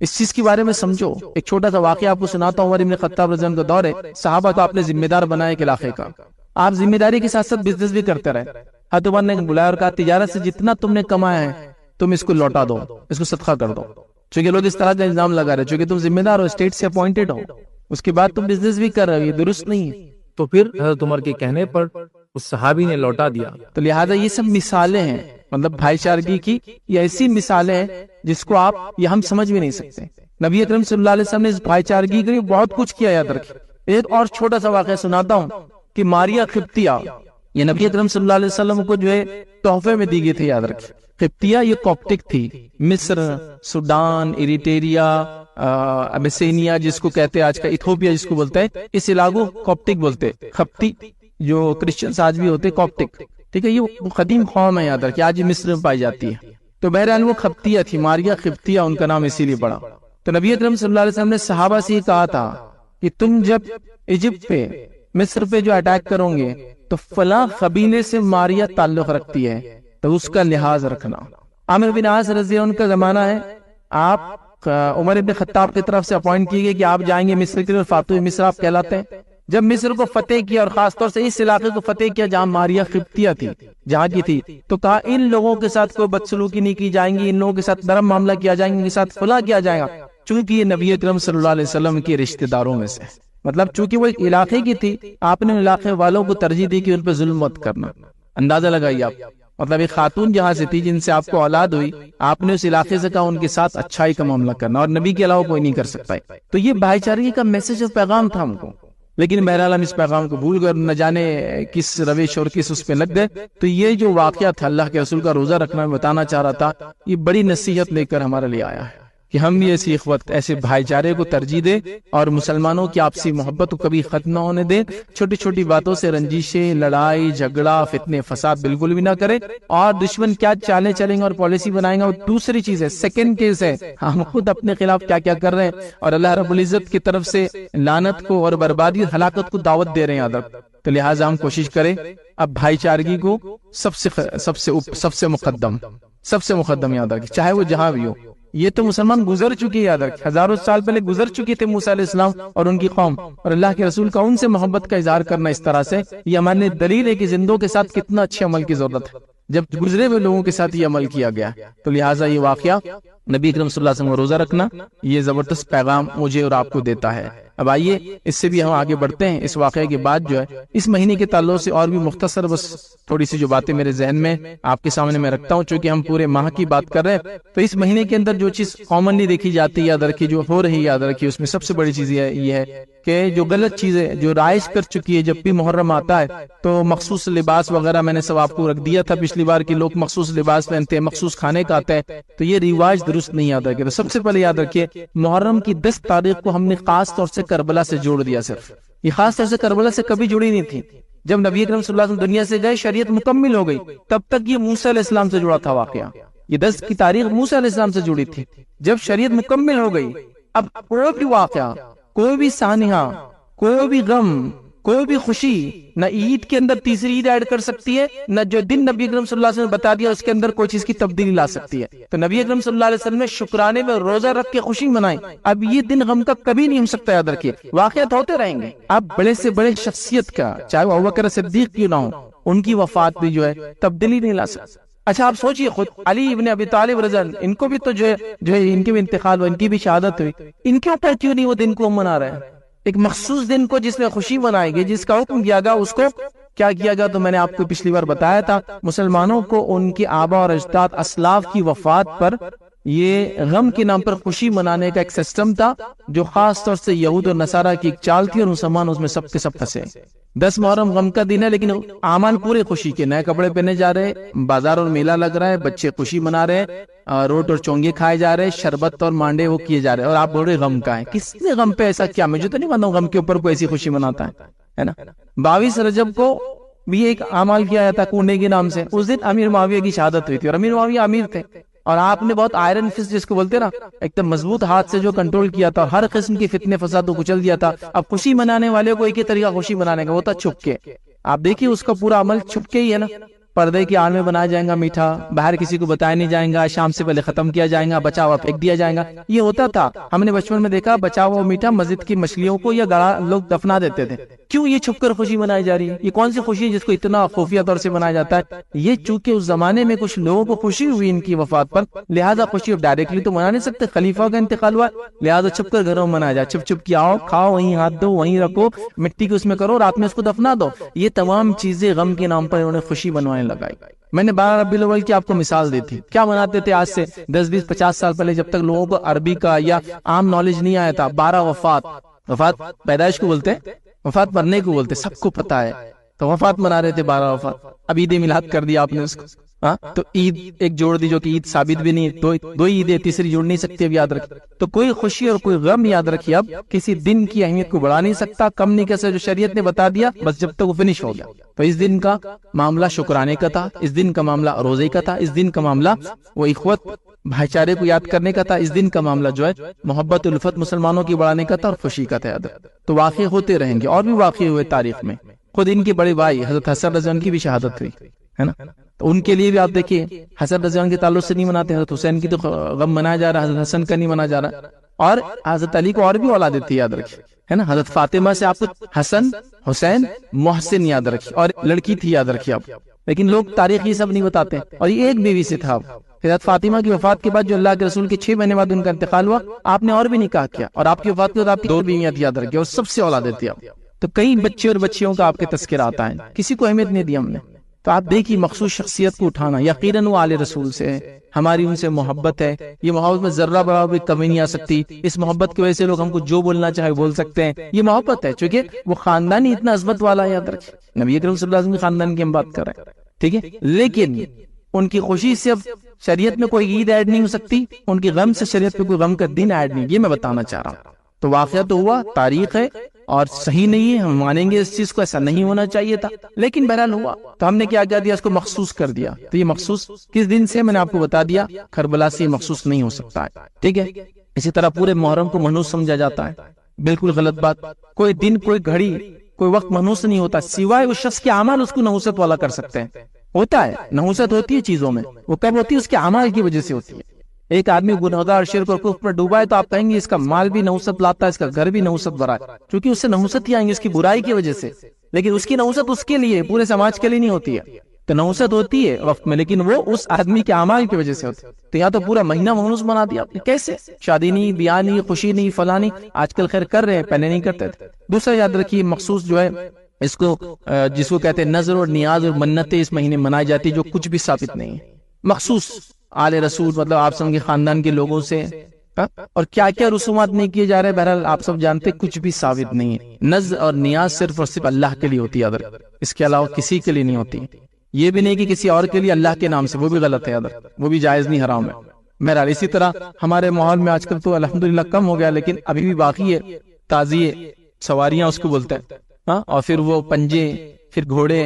اس چیز کے بارے میں سمجھو۔ ایک چھوٹا سا واقعہ آپ کو سناتا ہوں، عمر بن خطاب رضی اللہ عنہ کا دور ہے، صحابہ کو آپ نے ذمہ دار بنایا ایک علاقے کا، آپ ذمہ داری کے ساتھ ساتھ بزنس بھی کرتے رہے۔ حضرت عمر نے بلایا اور کہا تجارت سے جتنا تم نے کمایا ہے تم اس کو لوٹا دو، اس کو صدقہ کر دو، چونکہ لوگ اس طرح کا الزام لگا رہے، چونکہ تم ذمہ دار ہو، اسٹیٹ سے اپوائنٹڈ ہو، اس کے بعد تم بزنس بھی کر رہے ہو، یہ درست نہیں ہے۔ تو پھر حضرت عمر کے کہنے پر اس صحابی نے لوٹا دیا۔ تو لہٰذا یہ سب مثالیں ہیں، مطلب بھائی چارگی کی یہ ایسی مثالیں ہیں جس کو آپ یہ ہم سمجھ بھی نہیں سکتے۔ نبی اکرم صلی اللہ علیہ وسلم نے اس بھائی چارگی کے لیے بہت کچھ کیا، یاد رکھیں۔ ایک اور چھوٹا سا واقعہ سناتا ہوں کہ ماریا قبطیہ، یہ نبی اکرم صلی اللہ علیہ وسلم کو جو ہے تحفے میں دی گئی تھی، یاد رکھیں۔ قبطیہ یہ کوپٹک تھی، مصر، سوڈان، ایریٹریا، ابیسینیا جس کو کہتے ہیں آج کا ایتھوپیا جس کو بولتا ہے، اس علاقوں کوپٹک بولتے ہیں۔ قبطی جو کرسچنز آج بھی ہوتے کوپٹک، ٹھیک ہے، یہ قدیم قوم ہے، یاد رکھیں، آج یہ مصر میں پائی جاتی ہے۔ تو بہرحال وہ قبطیہ تھی، ماریا قبطیہ ان کا نام اسی لیے پڑا۔ تو نبی اکرم صلی اللہ علیہ وسلم نے صحابہ سے یہ کہا تھا کہ تم جب ایجپٹ پہ، مصر پہ جو اٹیک کرو گے تو فلاں قبیلے سے ماریا تعلق رکھتی ہے تو اس کا لحاظ رکھنا۔ عامر بن عاص رضی اللہ عنہ کا زمانہ ہے، آپ عمر بن خطاب کی طرف سے اپوائنٹ کیے گئے کہ آپ جائیں گے مصر کے لیے، اور فاتح مصر آپ کہلاتے ہیں۔ جب مصر کو فتح کیا اور خاص طور سے اس علاقے کو فتح کیا جہاں ماریا قبطیہ تھی، جہاں کی تھی، تو کہا ان لوگوں کے ساتھ کوئی بدسلوکی نہیں کی جائیں گی، ان لوگوں کے ساتھ نرم معاملہ کیا جائیں گے، ان کے ساتھ فلاں کیا جائے گا، چونکہ یہ نبی اکرم صلی اللہ علیہ وسلم کے رشتہ داروں میں سے۔ مطلب چونکہ وہ ایک علاقے کی تھی، آپ نے علاقے والوں کو ترجیح دی کہ ان پہ ظلم مت کرنا. اندازہ لگائیے آپ، مطلب ایک خاتون جہاں سے تھی جن سے آپ کو اولاد ہوئی، آپ نے اس علاقے سے کہا ان کے ساتھ اچھائی کا معاملہ کرنا، اور نبی کے علاوہ کوئی نہیں کر سکتا ہے. تو یہ بھائی چارگی کا میسج اور پیغام تھا ہم کو، لیکن بہرحال ہم اس پیغام کو بھول کر نہ جانے کس روش اور کس اس پہ لگ گئے. تو یہ جو واقعہ تھا اللہ کے رسول کا روزہ رکھنا میں بتانا چاہ رہا تھا، یہ بڑی نصیحت لے کر ہمارے لیے آیا ہے کہ ہم بھی ایسی وقت ایسے بھائی چارے کو ترجیح دیں اور مسلمانوں کی آپسی محبت کو کبھی ختم نہ ہونے دیں. چھوٹی چھوٹی باتوں سے رنجشیں، لڑائی جھگڑا، فتنے فساد بالکل بھی نہ کریں. اور دشمن کیا چالیں چلیں گے اور پالیسی بنائیں گے وہ دوسری چیز ہے، سیکنڈ کیس ہے. ہم خود اپنے خلاف کیا کیا کر رہے ہیں اور اللہ رب العزت کی طرف سے لعنت کو اور بربادی ہلاکت کو دعوت دے رہے ہیں ادب. تو لہٰذا ہم کوشش کریں اب بھائی چارگی کو سب سے مقدم یاد رکھیں، چاہے وہ جہاں بھی ہو. یہ تو مسلمان گزر چکی ہے، یاد رکھ، ہزاروں سال پہلے گزر چکے تھے موسیٰ علیہ السلام اور ان کی قوم، اور اللہ کے رسول کا ان سے محبت کا اظہار کرنا اس طرح سے یہ ہمارے لیے دلیل ہے کہ زندوں کے ساتھ کتنا اچھے عمل کی ضرورت ہے جب گزرے ہوئے لوگوں کے ساتھ یہ عمل کیا گیا. تو لہٰذا یہ واقعہ نبی اکرم صلی اللہ علیہ وسلم کو روزہ رکھنا یہ زبردست پیغام مجھے اور آپ کو دیتا ہے. اب آئیے اس سے بھی ہم آگے بڑھتے ہیں. اس واقعے کے بعد جو ہے اس مہینے کے تعلق سے اور بھی مختصر بس تھوڑی سی جو باتیں میرے ذہن میں آپ کے سامنے میں رکھتا ہوں، چونکہ ہم پورے ماہ کی بات کر رہے ہیں. تو اس مہینے کے اندر جو چیز کامنلی دیکھی جاتی ہے یاد رکھیے، جو ہو رہی یاد رکھیے، اس میں سب سے بڑی چیز یہ ہے کہ جو غلط چیزیں جو رائج کر چکی ہے، جب بھی محرم آتا ہے تو مخصوص لباس وغیرہ میں نے سب آپ کو رکھ دیا تھا پچھلی بار کہ لوگ مخصوص لباس پہنتے ہیں، مخصوص کھانے کھاتے ہیں، تو یہ رواج درست نہیں یاد رکھے. تو سب سے پہلے یاد رکھیے محرم کی 10 تاریخ کو ہم نے خاص طور سے کربلا سے جوڑ دیا. صرف یہ خاص طور سے کربلا سے کبھی جڑی نہیں تھی. جب نبی اکرم صلی اللہ علیہ وسلم دنیا سے گئے شریعت مکمل ہو گئی، تب تک یہ موسیٰ علیہ السلام سے جڑا تھا واقعہ. یہ 10 کی تاریخ موسیٰ علیہ السلام سے جڑی تھی. جب شریعت مکمل ہو گئی، اب کوئی بھی واقعہ، کوئی بھی سانحہ، کوئی بھی غم، کوئی بھی خوشی نہ عید کے اندر تیسری عید ایڈ کر سکتی ہے، نہ جو دن نبی اکرم صلی اللہ علیہ وسلم نے بتا دیا اس کے اندر کوئی چیز کی تبدیلی لا سکتی ہے. تو نبی اکرم صلی اللہ علیہ وسلم نے شکرانے میں روزہ رکھ کے خوشی منائی. اب یہ دن غم کا کبھی نہیں ہو سکتا، یاد رکھیے. واقعات ہوتے رہیں گے. اب بڑے سے بڑے شخصیت کا، چاہے وہ ابوبکر صدیق کیوں نہ ہو، ان کی وفات بھی جو ہے تبدیلی نہیں لا سکتی. اچھا آپ سوچئے، خود علی ابن ابی طالب رضی اللہ عنہ، ان کو بھی تو جو ہے ان کی بھی انتقال ہوا، ان کی بھی شہادت ہوئی. ان کے اوپر کیوں نہیں وہ دن کو منا رہے ہیں؟ ایک مخصوص دن کو جس میں خوشی منائے گی، جس کا حکم کیا گیا، اس کو کیا کیا گیا؟ تو میں نے آپ کو پچھلی بار بتایا تھا، مسلمانوں کو ان کی آبا اور اجداد اسلاف کی وفات پر یہ غم کے نام پر خوشی منانے کا ایک سسٹم تھا جو خاص طور سے یہود اور نصارہ کی ایک چال تھی، اور مسلمان اس میں سب کے سب پھنسے. 10 محرم غم کا دن ہے، لیکن اعمال پورے خوشی کے، نئے کپڑے پہنے جا رہے، بازار اور میلہ لگ رہا ہے، بچے خوشی منا رہے، روٹ اور چونگے کھائے جا رہے، شربت اور مانڈے وہ کیے جا رہے، اور آپ بول رہے غم کا ہے. کس نے غم پہ ایسا کیا؟ مجھے تو نہیں معلوم غم کے اوپر کوئی ایسی خوشی مناتا ہے نا. 22 رجب کو بھی ایک اعمال کیا جاتا کنڈے کے نام سے. اس دن امیر معاویہ کی شہادت ہوئی تھی، اور امیر معاویہ امیر تھے، اور آپ نے بہت آئرن فسٹ جس کو بولتے نا، ایک دم مضبوط ہاتھ سے جو کنٹرول کیا تھا، ہر قسم کی فتنے فساد کو کچل دیا تھا. اب خوشی منانے والے کو ایک ہی طریقہ خوشی منانے کا، وہ تھا چھپ کے. آپ دیکھیے اس کا پورا عمل چھپ کے ہی ہے نا. پردے کی آڑ میں بنایا جائے گا میٹھا، باہر کسی کو بتایا نہیں جائے گا، شام سے پہلے ختم کیا جائے گا، بچا ہوا پھینک دیا جائے گا. یہ ہوتا تھا، ہم نے بچپن میں دیکھا بچا ہوا میٹھا مسجد کی مچھلیوں کو یا گڑا لوگ دفنا دیتے تھے. کیوں یہ چھپ کر خوشی منائی جا رہی ہے؟ یہ کون سی خوشی ہے جس کو اتنا خفیہ طور سے منایا جاتا ہے؟ یہ چونکہ اس زمانے میں کچھ لوگوں کو خوشی ہوئی ان کی وفات پر، لہذا خوشی اب ڈائریکٹلی تو منا نہیں سکتے، خلیفہ کا انتقال ہوا، لہذا چھپ کر گھروں میں منایا جائے. چھپ چھپ کے آؤ، کھاؤ، وہیں ہاتھ دو، وہیں رکھو، مٹی کو اس میں کرو، رات میں اس کو دفنا دو. یہ تمام چیزیں غم کے نام پر انہوں نے خوشی منوانے لگائی. میں نے 12 ربیع الاول کی آپ کو مثال دی تھی. کیا مناتے تھے آج سے 10 20 50 سال پہلے، جب تک لوگوں کو عربی کا یا عام نالج نہیں آیا تھا؟ 12 وفات پیدائش کو بولتے ہیں، وفات مرنے کو بولتے، سب کو پتا ہے. تو وفات منا رہے تھے 12 وفات. اب عید میلاد کر دیا آپ نے اس کو. تو عید ایک جوڑ دی جو کہ عید ثابت بھی نہیں، دو عیدیں، تیسری جوڑ نہیں سکتی. اب یاد رکھیں، تو کوئی خوشی اور کوئی غم یاد رکھیے اب کسی دن کی اہمیت کو بڑھا نہیں سکتا، کم نہیں کر سکتا. جو شریعت نے بتا دیا بس جب تک وہ فنش ہو گیا. تو اس دن کا معاملہ شکرانے کا تھا، اس دن کا معاملہ روزے کا تھا، اس دن کا معاملہ وہ اخوت بھائی چارے کو یاد کرنے کا تھا، اس دن کا معاملہ جو ہے محبت الفت مسلمانوں کی بڑھانے کا تھا اور خوشی کا تھا. تو واقع ہوتے رہیں گے، اور بھی واقع ہوئے تاریخ میں. خود ان کے بڑے بھائی حضرت حسن رضی اللہ عنہ کی بھی شہادت ہوئی ہے نا. تو ان کے لیے بھی آپ دیکھیے حسن رضی اللہ عنہ کے تعلق سے نہیں مناتے، حضرت حسین کی تو غم منایا جا رہا، حضرت حسن کا نہیں منایا جا رہا. اور حضرت علی کو اور بھی اولادیں تھی، یاد رکھیے ہے نا. حضرت فاطمہ سے آپ کو حسن، حسین، محسن یاد رکھیے، اور لڑکی تھی یاد رکھیے آپ. لیکن لوگ تاریخ یہ سب نہیں بتاتے. اور یہ ایک بیوی سے تھا. حضرت فاطمہ کی وفات کے بعد جو اللہ کے رسول کے 6 مہینے بعد ان کا انتقال ہوا، آپ نے اور بھی نکاح کیا، اور آپ کی وفات کے بعد آپ کی 2 بیویاں تھی، یاد رکھیے، اور سب سے اولادیں تھی آپ. تو کئی بچے اور بچیوں کا آپ کے تذکرہ آتا ہے، کسی کو اہمیت نہیں دی ہم نے. تو آپ دیکھیے مخصوص شخصیت کو اٹھانا، یقیناً وہ آل رسول سے ہے، ہماری ان سے محبت ہے. یہ محبت میں ذرہ برابر بھی کمی نہیں آ سکتی. اس محبت کی وجہ سے لوگ ہم کو جو بولنا چاہے بول سکتے ہیں. یہ محبت ہے، چونکہ وہ خاندان ہی اتنا عظمت والا ہے. یاد رکھیے نبی اکرم صلی اللہ علیہ وسلم کے خاندان کی ہم بات کر رہے ہیں، ٹھیک ہے. لیکن ان کی خوشی سے اب شریعت میں کوئی عید ایڈ نہیں ہو سکتی، ان کی غم سے شریعت پہ کوئی غم کا دن ایڈ نہیں. یہ میں بتانا چاہ رہا ہوں. تو واقعہ تو ہوا، تاریخ ہے اور صحیح نہیں ہے، ہم مانیں گے اس چیز کو، ایسا نہیں ہونا چاہیے تھا، لیکن بہرحال ہوا. تو ہم نے کیا دیا، اس کو مخصوص کر دیا. تو یہ مخصوص کس دن سے، میں نے آپ کو بتا دیا، کربلا سے یہ مخصوص نہیں ہو سکتا ہے، ٹھیک ہے. اسی طرح پورے محرم کو منحوس سمجھا جاتا ہے، بالکل غلط بات. کوئی دن، کوئی گھڑی، کوئی وقت منحوس نہیں ہوتا، سوائے اس شخص کے اعمال اس کو نحوست والا کر سکتے ہیں. ہوتا ہے نحوست ہوتی ہے چیزوں میں، وہ کب ہوتی ہے؟ اس کے اعمال کی وجہ سے ہوتی ہے. ایک آدمی گناہگار، شرک اور کفر پر ڈوبا ہے تو آپ کہیں گے اس کا مال بھی نحوست لاتا ہے، اس کا گھر بھی نحوست بھرا ہے، کیونکہ اس سے نحوست ہی آئیں گی اس کی برائی کی وجہ سے. لیکن اس کی نحوست اس کے لیے، پورے سماج کے لیے نہیں ہوتی ہے. تو نحوست ہوتی ہے وقت میں، لیکن وہ اس آدمی کے اعمال کی وجہ سے ہوتی ہے. تو یا تو پورا مہینہ منحوس بنا دیا آپ نے. کیسے؟ شادی نہیں، بیاہ نہیں، خوشی نہیں، فلاں نہیں. آج کل خیر کر رہے ہیں، پہلے نہیں کرتے تھے. دوسرا یاد رکھیے، مخصوص جو ہے اس کو جس کو کہتے ہیں نظر اور نیاز اور منتیں اس مہینے منائی جاتی، جو کچھ بھی ثابت نہیں ہے. مخصوص آل رسول مطلب آپ سب کے خاندان کے لوگوں سے، اور کیا کیا رسومات نہیں کیے جا رہے، بہرحال آپ سب جانتے، کچھ بھی ثابت نہیں ہے. نظر اور نیاز صرف اور صرف اللہ کے لیے ہوتی ہے، اس کے علاوہ کسی کے لیے نہیں ہوتی. یہ بھی نہیں کہ کسی اور کے لیے اللہ کے نام سے، وہ بھی غلط ہے، وہ بھی جائز نہیں، حرام ہے. بہرحال اسی طرح ہمارے ماحول میں آج کل تو الحمدللہ کم ہو گیا، لیکن ابھی بھی باقی ہے تازیے، سواریاں اس کو بولتے ہیں، اور پھر وہ پنجے، پھر گھوڑے،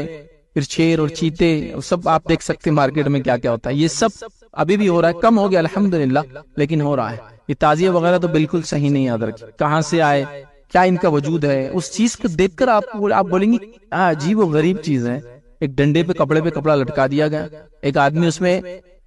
پھر شیر اور چیتے، سب آپ دیکھ سکتے ہیں مارکیٹ میں کیا کیا ہوتا ہے. یہ سب ابھی بھی ہو رہا ہے، کم ہو گیا الحمدللہ، لیکن ہو رہا ہے. یہ تعزیے وغیرہ تو بالکل صحیح نہیں یاد رکھیں، کہاں سے آئے، کیا ان کا وجود ہے. اس چیز کو دیکھ کر آپ بولیں گے عجیب و غریب چیز ہے. ایک ڈنڈے پہ کپڑے پہ کپڑا لٹکا دیا گیا، ایک آدمی اس میں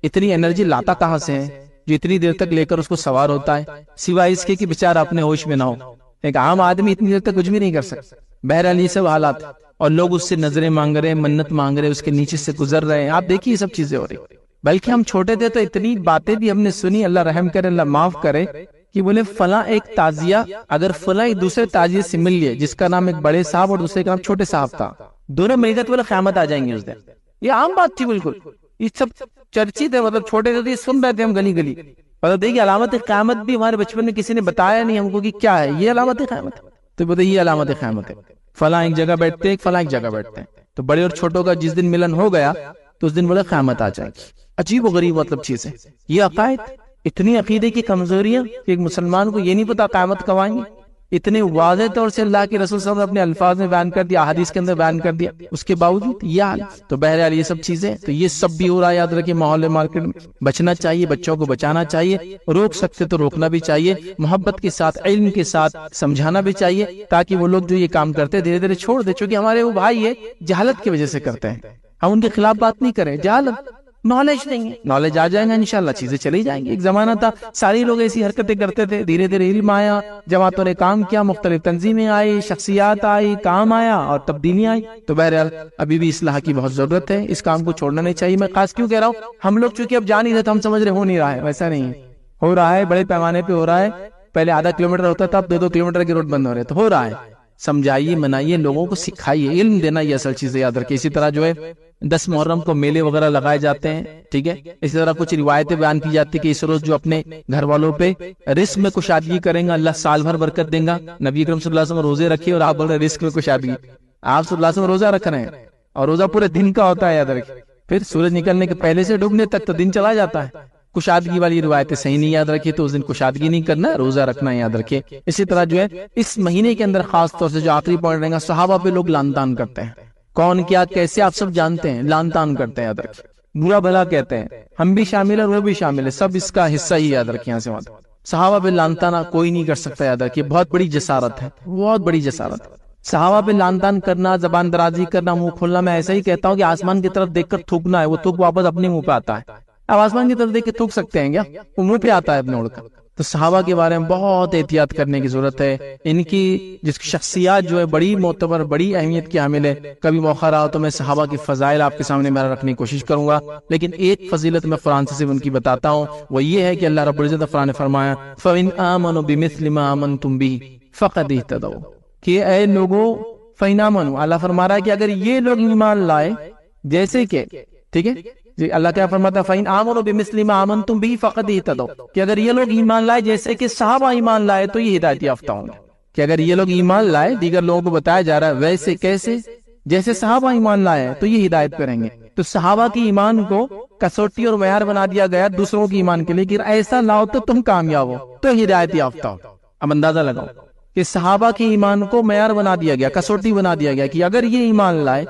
اتنی انرجی لاتا کہاں سے ہے جو اتنی دیر تک لے کر اس کو سوار ہوتا ہے، سوائے اس کے کہ بیچارہ اپنے ہوش میں نہ ہو. ایک عام آدمی اتنی دیر تک کچھ بھی نہیں کر سکتا. بہرحال یہ سب حالات، اور لوگ اس سے نظریں مانگ رہے ہیں، منت مانگ رہے ہیں، اس کے نیچے سے گزر رہے ہیں. آپ دیکھیے یہ سب چیزیں ہو رہی. بلکہ ہم چھوٹے تھے تو اتنی باتیں بھی ہم نے سنی، اللہ رحم کرے، اللہ معاف کرے، کہ بولے فلاں ایک تعزیہ، اگر فلاں ایک دوسرے تعزیے سے مل لیے جس کا نام ایک بڑے صاحب اور دوسرے کا نام چھوٹے صاحب تھا، دونوں مل گئے تو بولے قیامت آ جائیں گے اس دن. یہ عام بات تھی بالکل. یہ سب چرچیت ہے، مطلب چھوٹے تھے تو سن رہے تھے ہم گلی گلی. مطلب دیکھیے علامت قیامت بھی ہمارے بچپن میں کسی نے بتایا نہیں ہم کو کہ کیا ہے یہ علامت قیامت. تو بولے یہ علامت قیامت ہے، فلاں ایک جگہ بیٹھتے ہیں، فلاں ایک جگہ بیٹھتے ہیں. تو بڑے اور چھوٹوں کا جس دن ملن ہو گیا تو اس دن بولے قیامت آ جائے گی. عجیب و غریب مطلب چیز ہے یہ عقائد. اتنی عقیدے کی کمزوریاں کہ ایک مسلمان کو یہ نہیں پتا قیامت کب آئیں گی. اتنے واضح طور سے اللہ کے رسول صلی اللہ علیہ وسلم نے اپنے الفاظ میں بیان کر دیا، احادیث کے اندر بیان کر دیا، اس کے باوجود یہ حال. تو بہرحال یہ سب چیزیں، تو یہ سب بھی ہو رہا ہے. یاد رکھیں ماحول مارکیٹ میں بچنا چاہیے، بچوں کو بچانا چاہیے، روک سکتے تو روکنا بھی چاہیے، محبت کے ساتھ، علم کے ساتھ سمجھانا بھی چاہیے، تاکہ وہ لوگ جو یہ کام کرتے دھیرے دھیرے چھوڑ دے. چونکہ ہمارے وہ بھائی ہے جہالت کی وجہ سے کرتے ہیں، ہم ان کے خلاف بات نہیں کریں، جہالت، نالج نہیں ہے. نالج آ جائے گا انشاءاللہ چیزیں چلی جائیں گی. ایک زمانہ تھا سارے لوگ ایسی حرکتیں کرتے تھے، دھیرے دھیرے علم آیا، جماعتوں نے کام کیا، مختلف تنظیمیں آئی، شخصیات آئی، کام آیا اور تبدیلیاں آئی. تو بہرحال ابھی بھی اصلاح کی بہت ضرورت ہے، اس کام کو چھوڑنا نہیں چاہیے. میں خاص کیوں کہہ رہا ہوں، ہم لوگ چونکہ اب جان ہی رہے تو ہم سمجھ رہے ہو نہیں رہا ہے، ویسا نہیں ہے، ہو رہا ہے، بڑے پیمانے پہ ہو رہا ہے. پہلے آدھا کلومیٹر ہوتا تھا، اب 2-2 کلومیٹر کے روڈ بند ہو رہے، تو ہو رہا ہے. سمجھائیے، منائیے، لوگوں کو سکھائیے، علم دینا یہ اصل چیز ہے. یاد رکھیے اسی طرح جو ہے 10 محرم کو میلے وغیرہ لگائے جاتے ہیں، ٹھیک ہے. اسی طرح کچھ روایتیں بیان کی جاتی کہ اس روز جو اپنے گھر والوں پہ رزق میں کشادگی کریں گا اللہ سال بھر برکت دیں گا. نبی اکرم صلی اللہ علیہ وسلم روزے رکھے اور آپ بول رہے رزق میں کشادگی. آپ صلی اللہ علیہ وسلم روزہ رکھ رہے ہیں اور روزہ پورے دن کا ہوتا ہے. یاد رکھیے پھر سورج نکلنے کے پہلے سے ڈوبنے تک تو دن چلا جاتا ہے. کشادگی والی روایتیں صحیح نہیں. یاد رکھیے تو اس دن کشادگی نہیں کرنا، روزہ رکھنا ہے. یاد رکھیے اسی طرح جو ہے اس مہینے کے اندر خاص طور سے جو آخری پوائنٹ رہے گا، صحابہ پہ لوگ لعن طعن کرتے ہیں. کون کیا کیسے آپ سب جانتے ہیں، لعن طعن کرتے ہیں. یاد رکھیے برا بھلا کہتے ہیں، ہم بھی شامل ہیں اور وہ بھی شامل ہے، سب اس کا حصہ ہی. یاد رکھیے یہاں سے بات، صحابہ پہ لعن طعن کوئی نہیں کر سکتا. یاد رکھیے بہت بڑی جسارت ہے، بہت بڑی جسارت. صحابہ پہ لعن طعن کرنا، زبان درازی کرنا، منہ کھولنا، میں ایسا ہی کہتا ہوں کہ آسمان کی طرف دیکھ کر تھوکنا ہے، وہ تھوک واپس اپنے منہ پہ آتا ہے. اب آسمان کی طرف دیکھ کے تھوک سکتے ہیں کیا؟ وہ منہ پہ آتا ہے اپنے اڑ کر. تو صحابہ کے بارے میں بہت احتیاط کرنے کی ضرورت ہے. ان کی جس شخصیات جو ہے بڑی معتبر، بڑی اہمیت کی حامل ہے. کبھی موقع رہا تو میں صحابہ کی فضائل آپ کے سامنے میں رکھنے کی کوشش کروں گا، لیکن ایک فضیلت میں قرآن سے صرف ان کی بتاتا ہوں، وہ یہ ہے کہ اللہ رب العزت قرآن نے فرمایا فَإِنْ آمَنُوا بِمِثْلِ مَا آمَنْتُمْ بِهِ فَقَدْ اهْتَدَوْا، کہ اے لوگوں فَإِنْ آمَنُوا، اللہ فرما رہا ہے کہ اگر یہ لوگ ایمان لائے جیسے کہ، ٹھیک ہے جی، اللہ کیا فرماتا ہے فَإِنْ آمَنُوا بِمِثْلِ مَا آمَنْتُمْ بِهِ فَقَدْ اهْتَدَوْا، کہ اگر یہ لوگ ایمان لائے جیسے کہ صحابہ ایمان لائے تو یہ ہدایت یافتہ ہوں گے. کہ اگر یہ لوگ ایمان لائے، دیگر لوگوں کو بتایا جا رہا ہے ویسے کیسے، جیسے صحابہ ایمان لائے تو یہ ہدایت پہ رہیں گے. تو صحابہ کی ایمان کو کسوٹی اور معیار بنا دیا گیا دوسروں کی ایمان کے لیے کہ ایسا لاؤ تو تم کامیاب ہو، تو ہدایت یافتہ ہو. اب اندازہ لگاؤ کہ صحابہ کی ایمان کو معیار بنا دیا گیا، کسوٹی بنا دیا گیا کہ اگر یہ ایمان لائے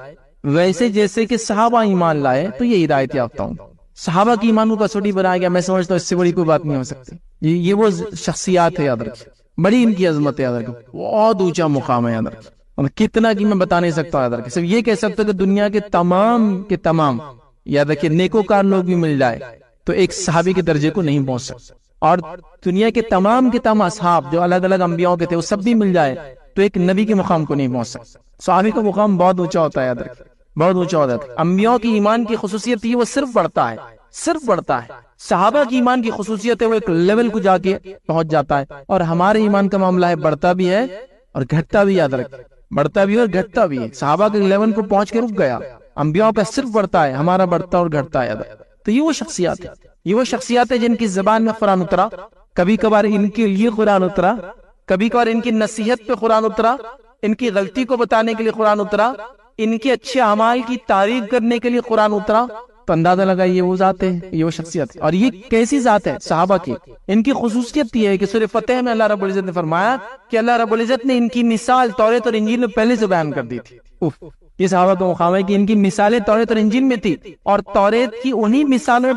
ویسے جیسے کہ صحابہ ایمان لائے تو یہ ہدایت یافتہ ہوں. صحابہ کی ایمان کو کسوٹی بنایا گیا. میں سمجھتا ہوں اس سے بڑی کوئی بات نہیں ہو سکتی. یہ وہ شخصیات ہے، یاد رکھیں، بڑی ان کی عظمت ہے، یاد رکھیں، بہت اونچا مقام ہے، یاد رکھیں. اور کتنا کہ میں بتا نہیں سکتا، یاد رکھیں. صرف یہ کہہ سکتا ہوں کہ دنیا کے تمام یاد رکھیں نیکوکار لوگ بھی مل جائے تو ایک صحابی کے درجے کو نہیں پہنچ سکتے، اور دنیا کے تمام اصحاب جو الگ الگ انبیاء کے تھے وہ سب بھی مل جائے تو ایک نبی کے مقام کو نہیں پہنچ سکتے. صحابی کا مقام بہت اونچا ہوتا ہے، یاد رکھیں، بہت اونچا ہوتا ہے. انبیاء کی ایمان کی خصوصیت یہ وہ صرف بڑھتا ہے. صحابہ کی ایمان کی خصوصیت ہے وہ ایک لیول کو جا کے پہنچ جاتا ہے. اور ہمارے ایمان کا معاملہ ہے بڑھتا بھی ہے اور گھٹتا بھی، یاد رکھیں، بڑھتا بھی ہے اور گھٹتا بھی ہے. صحابہ کے لیول کو پہنچ کے رک گیا، انبیاء کا صرف بڑھتا ہے، ہمارا بڑھتا اور گھٹتا ہے. تو یہ وہ شخصیات ہے جن کی زبان میں قرآن اترا، کبھی کبھار ان کے لیے قرآن اترا، کبھی کبھار ان کی نصیحت پہ قرآن اترا، ان کی غلطی کو بتانے کے لیے قرآن اترا، ان کے اچھے اعمال کی تعریف کرنے کے لیے قرآن اترا. تو اندازہ لگا یہ وہ ذات ہے، یہ وہ شخصیت ہے. اور یہ کیسی ذات ہے صحابہ کی؟ ان کی خصوصیت یہ ہے کہ سورہ فتح میں اللہ رب العزت نے فرمایا کہ اللہ رب العزت نے ان کی مثال توریت اور انجیل میں پہلے سے بیان کر دی تھی. یہ صحابہ کا مقام ہے کہ ان کی مثالیں توریت اور انجیل میں تھی، اور توریت کی انہی مثالوں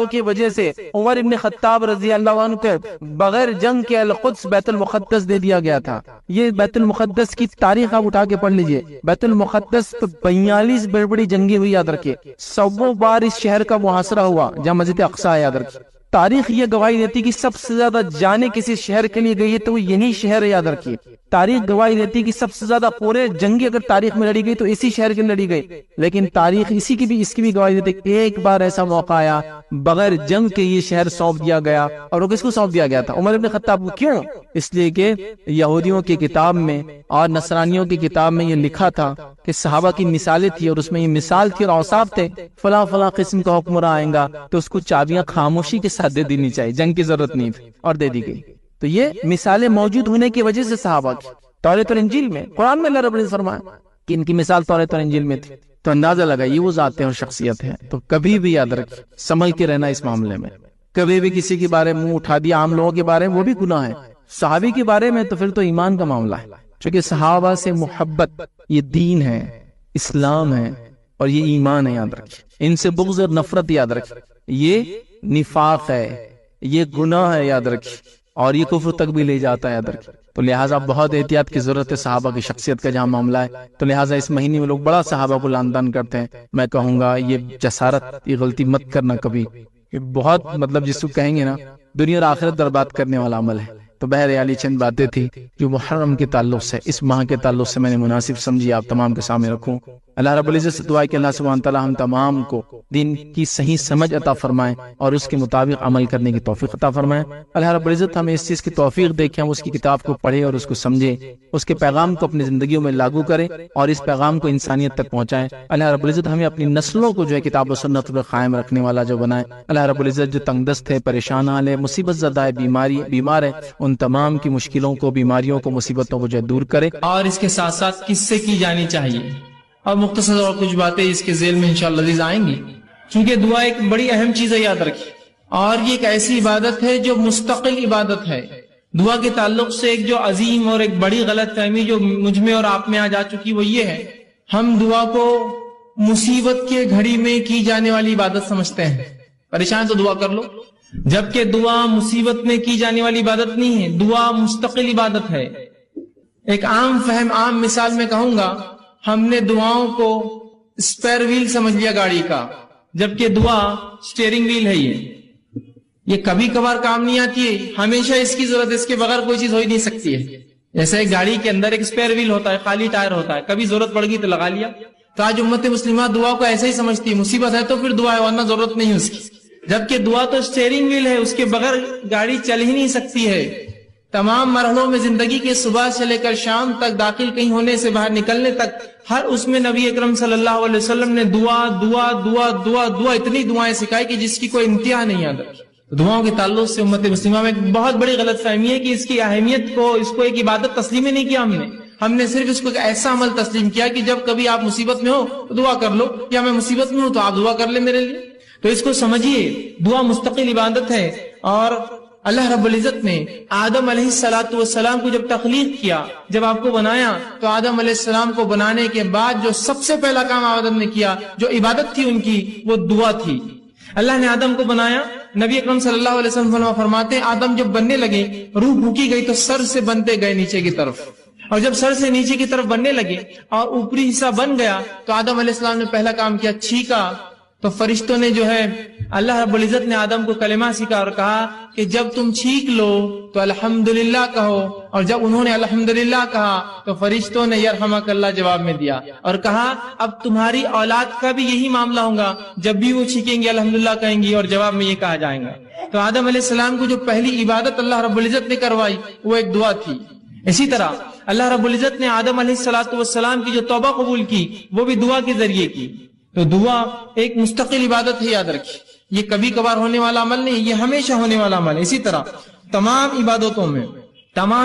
کی وجہ سے عمر ابن خطاب رضی اللہ عنہ کے بغیر جنگ کے القدس بیت المقدس دے دیا گیا تھا. یہ بیت المقدس کی تاریخ آپ اٹھا کے پڑھ لیجئے. بیت المقدس 42 بڑی بڑی جنگیں ہوئی، یاد رکھیے. 100 بار اس شہر کا محاصرہ ہوا جہاں مسجد اقصی ہے، یاد رکھیے. تاریخ یہ گواہی دیتی کہ سب سے زیادہ جانیں کسی شہر کے لیے گئی ہے تو وہ یہی شہر ہے، یاد رکھیے. تاریخ گواہی دیتی کہ سب سے زیادہ پورے جنگیں اگر تاریخ میں لڑی گئی تو اسی شہر کے لڑی گئی. لیکن تاریخ اس کی بھی گواہی دیتی کہ ایک بار ایسا موقع آیا بغیر جنگ کے یہ شہر سونپ دیا گیا. اور وہ کس کو سونپ دیا گیا تھا؟ عمر ابن خطاب کو. کیوں؟ اس لیے کہ یہودیوں کی کتاب میں اور نصرانیوں کی کتاب میں یہ لکھا تھا کہ صحابہ کی مثالیں تھی، اور اس میں یہ مثال تھی اور اوصاف تھے فلاں قسم کا حکمراں آئے گا تو اس کو چابیاں خاموشی کے ساتھ دے دینی چاہیے، جنگ کی ضرورت نہیں تھی، اور دے دی گئی. تو یہ مثالیں موجود ہونے کی وجہ سے صحابہ کی توریت اور انجیل میں، قرآن میں اللہ رب نے فرمایا کہ ان کی مثال توریت اور انجیل میں تھی. تو اندازہ لگا یہ وہ ذاتیں اور شخصیت ہے. تو کبھی بھی یاد رکھیں، سمجھ کے رہنا اس معاملے میں. کبھی بھی کسی کے بارے میں منہ اٹھا دیا عام لوگوں کے بارے میں، وہ بھی گناہ ہے. صحابی کے بارے میں تو پھر تو ایمان کا معاملہ ہے، چونکہ صحابہ سے محبت یہ دین ہے، اسلام ہے اور یہ ایمان ہے. یاد رکھیں، ان سے بغض اور نفرت یاد رکھیں یہ نفاق ہے، یہ گناہ ہے، یاد رکھیں، اور یہ کفر تک بھی لے جاتا ہے، یاد رکھیں. تو لہٰذا بہت احتیاط کی ضرورت ہے صحابہ کی شخصیت کا جہاں معاملہ ہے. تو لہٰذا اس مہینے میں لوگ بڑا صحابہ کو لعن طعن کرتے ہیں. میں کہوں گا یہ جسارت، یہ غلطی مت کرنا کبھی. یہ بہت جس کو کہیں گے نا دنیا اور آخرت برباد کرنے والا عمل ہے. تو بہرحال یہ چند باتیں تھی جو محرم کے تعلق سے، اس ماہ کے تعلق سے میں نے مناسب سمجھی آپ تمام کے سامنے رکھوں. اللہ رب العزت سے دعا ہے کہ اللہ سبحانہ تعالیٰ ہم تمام کو دین کی صحیح سمجھ عطا فرمائے اور اس کے مطابق عمل کرنے کی توفیق عطا فرمائے. اللہ رب العزت ہمیں اس چیز کی توفیق دے کہ ہم اس کی کتاب کو پڑھیں اور اس کو سمجھیں، اس کے پیغام کو اپنی زندگیوں میں لاگو کریں اور اس پیغام کو انسانیت تک پہنچائیں. اللہ رب العزت ہمیں اپنی نسلوں کو کتاب و سنت پر قائم رکھنے والا بنائے. اللہ رب العزت جو تنگ دست ہے، پریشان حال ہے، مصیبت زدہ ہے، بیمار ہے، ان تمام کی مشکلوں کو، بیماریوں کو، مصیبتوں کو دور کرے. اور اس کے ساتھ ساتھ کس سے کی جانی چاہیے، اور مختصر اور کچھ باتیں اس کے ذیل میں انشاءاللہ عزیز آئیں گی. کیونکہ دعا ایک بڑی اہم چیز ہے، یاد رکھیے، اور یہ ایک ایسی عبادت ہے جو مستقل عبادت ہے. دعا کے تعلق سے ایک جو عظیم اور ایک بڑی غلط فہمی جو مجھ میں اور آپ میں آ جا چکی وہ یہ ہے، ہم دعا کو مصیبت کے گھڑی میں کی جانے والی عبادت سمجھتے ہیں. پریشان تو دعا کر لو، جبکہ دعا مصیبت میں کی جانے والی عبادت نہیں ہے، دعا مستقل عبادت ہے. ایک عام فہم، عام مثال میں کہوں گا، ہم نے دعاؤں کو اسپیئر ویل سمجھ لیا گاڑی کا، جبکہ دعا اسٹیئرنگ ویل ہے. یہ یہ کبھی کبھار کام نہیں آتی ہے، ہمیشہ اس کی ضرورت ہے، اس کے بغیر کوئی چیز ہو ہی نہیں سکتی ہے۔ جیسے ایک گاڑی کے اندر ایک اسپیئر ویل ہوتا ہے، خالی ٹائر ہوتا ہے، کبھی ضرورت پڑ گئی تو لگا لیا۔ تو آج امت مسلمہ دعا کو ایسے ہی سمجھتی ہے، مصیبت ہے تو پھر دعا ہے، ورنہ ضرورت نہیں اس کی، جبکہ دعا تو اسٹیئرنگ ویل ہے، اس کے بغیر گاڑی چل ہی نہیں سکتی ہے۔ تمام مرحلوں میں زندگی کے صبح سے لے کر شام تک، داخل کہیں ہونے سے باہر نکلنے تک، ہر اس میں نبی اکرم صلی اللہ علیہ وسلم نے دعا دعا دعا دعا دعا اتنی دعائیں سکھائی کہ جس کی کوئی انتہا نہیں یاد رکھی۔ دعاؤں کے تعلق سے امت مسلمہ میں ایک بہت بڑی غلط فہمی ہے کہ اس کی اہمیت کو، اس کو ایک عبادت تسلیم ہی نہیں کیا ہم نے صرف اس کو ایک ایسا عمل تسلیم کیا کہ جب کبھی آپ مصیبت میں ہو تو دعا کر لو، یا میں مصیبت میں ہوں تو آپ دعا کر لیں میرے لیے۔ تو اس کو سمجھیے، دعا مستقل عبادت ہے۔ اور اللہ رب العزت نے آدم علیہ السلام کو جب تخلیق کیا، جب آپ کو بنایا، تو آدم علیہ السلام کو بنانے کے بعد جو سب سے پہلا کام آدم نے کیا، جو عبادت تھی ان کی، وہ دعا تھی۔ اللہ نے آدم کو بنایا، نبی اکرم صلی اللہ علیہ وسلم فرماتے ہیں آدم جب بننے لگے، روح پھونکی گئی تو سر سے بنتے گئے نیچے کی طرف، اور جب سر سے نیچے کی طرف بننے لگے اور اوپری حصہ بن گیا تو آدم علیہ السلام نے پہلا کام کیا، چھینکا۔ تو فرشتوں نے جو ہے، اللہ رب العزت نے آدم کو کلمہ سکھا اور کہا کہ جب تم چھینک لو تو الحمدللہ کہو، اور جب انہوں نے الحمدللہ کہا تو فرشتوں نے یرحمک اللہ جواب میں دیا، اور کہا اب تمہاری اولاد کا بھی یہی معاملہ ہوگا، جب بھی وہ چھینکیں گے الحمدللہ کہیں گی، اور جواب میں یہ کہا جائے گا۔ تو آدم علیہ السلام کو جو پہلی عبادت اللہ رب العزت نے کروائی وہ ایک دعا تھی۔ اسی طرح اللہ رب العزت نے آدم علیہ السلام کی جو توبہ قبول کی وہ بھی دعا کے ذریعے کی۔ تو دعا ایک مستقل عبادت ہے، یاد رکھیے، یہ کبھی کبھار ہونے والا عمل نہیں، یہ ہمیشہ ہونے والا عمل ہے۔ اسی طرح تمام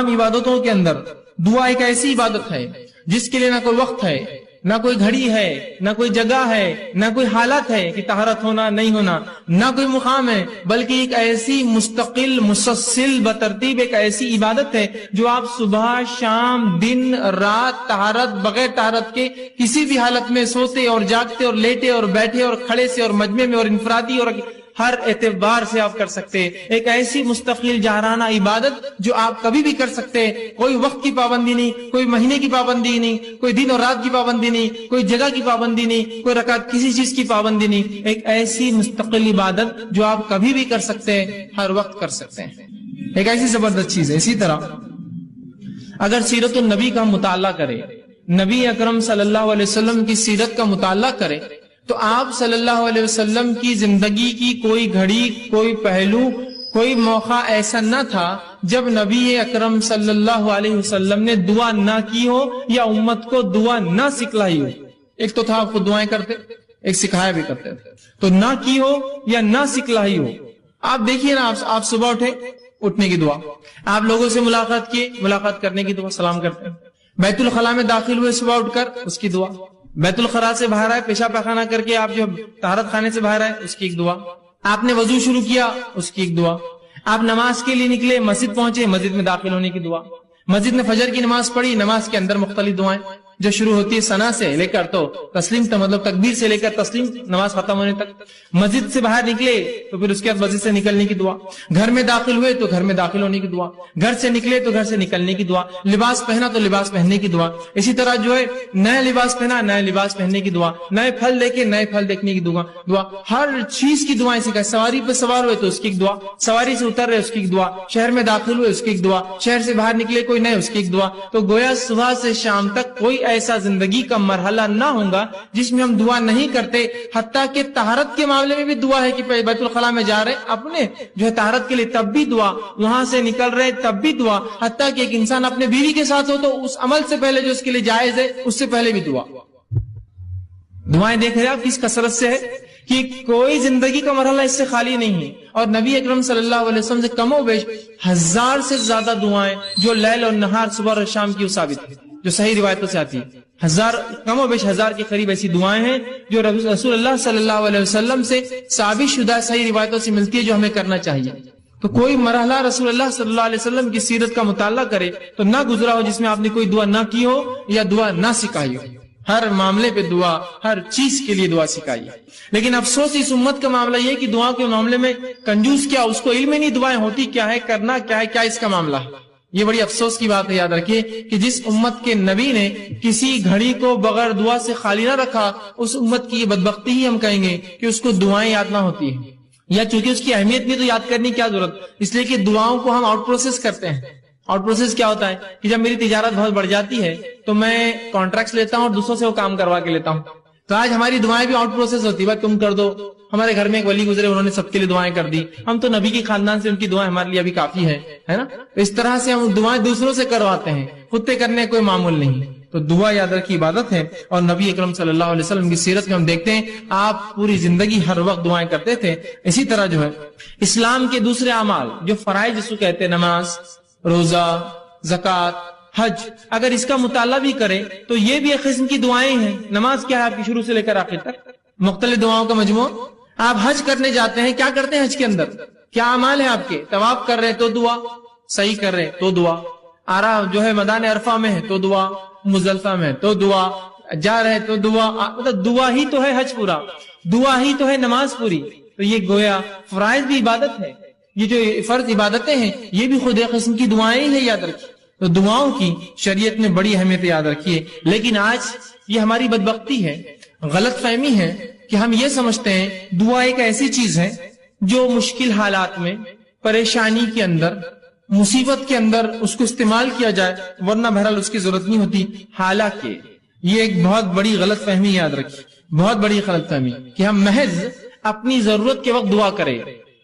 عبادتوں کے اندر دعا ایک ایسی عبادت ہے جس کے لیے نہ کوئی وقت ہے، نہ کوئی گھڑی ہے، نہ کوئی جگہ ہے، نہ کوئی حالت ہے کہ طہارت ہونا نہیں ہونا، نہ کوئی مقام ہے، بلکہ ایک ایسی مستقل مسلسل بترتیب ایک ایسی عبادت ہے جو آپ صبح شام دن رات طہارت بغیر طہارت کے کسی بھی حالت میں سوتے اور جاگتے اور لیٹے اور بیٹھے اور کھڑے سے اور مجمع میں اور انفرادی اور ہر اعتبار سے آپ کر سکتے ہیں۔ ایک ایسی مستقل جہرانہ عبادت جو آپ کبھی بھی کر سکتے ہیں، کوئی وقت کی پابندی نہیں، کوئی مہینے کی پابندی نہیں، کوئی دن اور رات کی پابندی نہیں، کوئی جگہ کی پابندی نہیں، کوئی رکعت کسی چیز کی پابندی نہیں، ایک ایسی مستقل عبادت جو آپ کبھی بھی کر سکتے ہیں، ہر وقت کر سکتے ہیں، ایک ایسی زبردست چیز ہے۔ اسی طرح اگر سیرت النبی کا مطالعہ کرے، نبی اکرم صلی اللہ علیہ وسلم کی سیرت کا مطالعہ کرے، تو آپ صلی اللہ علیہ وسلم کی زندگی کی کوئی گھڑی، کوئی پہلو، کوئی موقع ایسا نہ تھا جب نبی اکرم صلی اللہ علیہ وسلم نے دعا نہ کی ہو یا امت کو دعا نہ سکھلائی ہو۔ ایک تو تھا آپ کو دعائیں کرتے، ایک سکھایا بھی کرتے تھے، تو نہ کی ہو یا نہ سکھلائی ہو۔ آپ دیکھیے نا، آپ صبح اٹھے، اٹھنے کی دعا، آپ لوگوں سے ملاقات کیے، ملاقات کرنے کی دعا، سلام کرتے ہیں، بیت الخلاء میں داخل ہوئے صبح اٹھ کر، اس کی دعا، بیت الخلاء سے باہر آئے، پیشاب پخانہ کر کے آپ جو طہارت خانے سے باہر آئے، اس کی ایک دعا، آپ نے وضو شروع کیا، اس کی ایک دعا، آپ نماز کے لیے نکلے، مسجد پہنچے، مسجد میں داخل ہونے کی دعا، مسجد میں فجر کی نماز پڑھی، نماز کے اندر مختلف دعائیں جو شروع ہوتی ہے ثنا سے لے کر تو تسلیم، مطلب تکبیر سے لے کر تسلیم، نماز ختم ہونے تک، مسجد سے باہر نکلے تو پھر اس کے بعد مسجد سے نکلنے کی دعا، گھر میں داخل ہوئے تو گھر میں داخل ہونے کی دعا، گھر سے نکلے تو گھر سے نکلنے کی دعا، لباس پہنا تو لباس پہننے کی دعا، اسی طرح جو ہے نیا لباس پہنا، نیا لباس پہننے کی دعا، نئے پھل دیکھے، نئے پھل دیکھنے کی دعا، ہر چیز کی دعائیں سکھائے۔ سواری پہ سوار ہوئے تو اس کی ایک دعا، سواری سے اتر رہے اس کی ایک دعا، شہر میں داخل ہوئے اس کی ایک دعا، شہر سے باہر نکلے کوئی نئے اس کی ایک دعا۔ تو گویا صبح سے شام تک کوئی ایسا زندگی کا مرحلہ نہ ہوگا جس میں ہم دعا نہیں کرتے، حتیٰ کہ طہارت کے معاملے میں بھی دعا ہے کہ بیت الخلاء میں جا رہے اپنے جو ہے طہارت کے لیے تب بھی دعا، وہاں سے نکل رہے تب بھی دعا، حتیٰ کہ ایک انسان اپنے بیوی کے ساتھ ہو تو اس عمل سے پہلے جو اس کے لیے جائز ہے اس سے پہلے بھی دعا۔ دعائیں دیکھ رہے آپ کس کثرت سے ہے کہ کوئی زندگی کا مرحلہ اس سے خالی نہیں ہے، اور نبی اکرم صلی اللہ علیہ وسلم سے کم و بیش 1000 سے زیادہ دعائیں جو لیل اور نہار صبح اور شام کی ثابت ہے، جو صحیح روایتوں سے آتی ہے، کم و بیش 1000 کے قریب ایسی دعائیں ہیں جو رسول اللہ صلی اللہ علیہ وسلم سے ثابت شدہ صحیح روایتوں سے ملتی ہے جو ہمیں کرنا چاہیے۔ تو کوئی مرحلہ رسول اللہ صلی اللہ علیہ وسلم کی سیرت کا مطالعہ کرے تو نہ گزرا ہو جس میں آپ نے کوئی دعا نہ کی ہو یا دعا نہ سکھائی ہو۔ ہر معاملے پہ دعا، ہر چیز کے لیے دعا سکھائی ہے۔ لیکن افسوس اس امت کا معاملہ یہ کہ دعا کے معاملے میں کنجوس کیا، اس کو علم ہی نہیں دعائیں ہوتی کیا ہے، کرنا کیا ہے، کیا اس کا معاملہ ہے۔ یہ بڑی افسوس کی بات ہے، یاد رکھیے کہ جس امت کے نبی نے کسی گھڑی کو بغیر دعا سے خالی نہ رکھا، اس امت کی یہ بدبختی ہی ہم کہیں گے کہ اس کو دعائیں یاد نہ ہوتی ہیں۔ یا چونکہ اس کی اہمیت نہیں تو یاد کرنے کی کیا ضرورت، اس لیے کہ دعاؤں کو ہم آؤٹ پروسیس کرتے ہیں. آؤٹ پروسیس کیا ہوتا ہے کہ جب میری تجارت بہت بڑھ جاتی ہے تو میں کانٹریکٹس لیتا ہوں اور دوسروں سے وہ کام کروا کے لیتا ہوں. تو آج ہماری دعائیں بھی آؤٹ پروسیس ہوتی ہے، بھائی تم کر دو. ہمارے گھر میں ایک ولی گزرے، انہوں نے سب کے لیے دعائیں کر دی. ہم تو نبی کے خاندان سے، ان کی دعائیں ہمارے لیے ابھی کافی ہے نا. اس طرح سے ہم دعائیں دوسروں سے کرواتے ہیں، خود سے کرنے کوئی معمول نہیں. تو دعا یاد رکھی عبادت ہے، اور نبی اکرم صلی اللہ علیہ وسلم کی سیرت میں ہم دیکھتے ہیں آپ پوری زندگی ہر وقت دعائیں کرتے تھے. اسی طرح جو ہے اسلام کے دوسرے اعمال جو فرائض جس کو کہتے ہیں، نماز، روزہ، زکوٰۃ، حج، اگر اس کا مطالعہ بھی کرے تو یہ بھی ایک قسم کی دعائیں ہیں. نماز کیا ہے آپ کی شروع سے لے کر آخر تک مختلف دعاؤں کا مجموعہ. آپ حج کرنے جاتے ہیں، کیا کرتے ہیں حج کے اندر؟ کیا اعمال ہیں آپ کے؟ طواف کر رہے تو دعا، صحیح کر رہے تو دعا، جو ہے میدان عرفہ میں ہے تو دعا، مزدلفہ میں تو دعا، جا رہے تو دعا. مطلب دعا ہی تو ہے حج پورا، دعا ہی تو ہے نماز پوری. تو یہ گویا فرائض بھی عبادت ہے. یہ جو فرض عبادتیں ہیں یہ بھی خود ایک قسم کی دعائیں ہیں، یاد رکھیے. تو دعاؤں کی شریعت نے بڑی اہمیت یاد رکھی ہے. لیکن آج یہ ہماری بدبختی ہے، غلط فہمی ہے کہ ہم یہ سمجھتے ہیں دعا ایک ایسی چیز ہے جو مشکل حالات میں، پریشانی کے اندر، مصیبت کے اندر اس کو استعمال کیا جائے، ورنہ بہرحال اس کی ضرورت نہیں ہوتی. حالانکہ یہ ایک بہت بڑی غلط فہمی یاد رکھی، بہت بڑی غلط فہمی کہ ہم محض اپنی ضرورت کے وقت دعا کریں،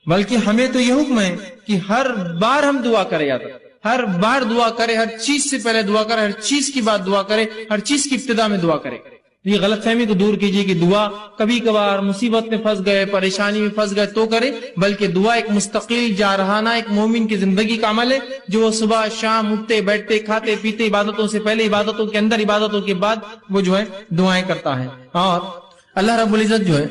بلکہ ہمیں تو یہ حکم ہے کہ ہر بار ہم دعا کریں. یاد رکھیں، ہر بار دعا کرے، ہر چیز سے پہلے دعا کرے، ہر چیز کی بعد دعا کرے، ہر چیز کی ابتدا میں دعا کرے. یہ غلط فہمی کو دور کیجیے کہ دعا کبھی کبھار مصیبت میں پھنس گئے، پریشانی میں پھنس گئے تو کرے، بلکہ دعا ایک مستقل جارحانہ ایک مومن کی زندگی کا عمل ہے جو وہ صبح شام اٹھتے بیٹھتے کھاتے پیتے، عبادتوں سے پہلے، عبادتوں کے اندر، عبادتوں کے بعد وہ جو ہے دعائیں کرتا ہے. اور اللہ رب العزت جو ہے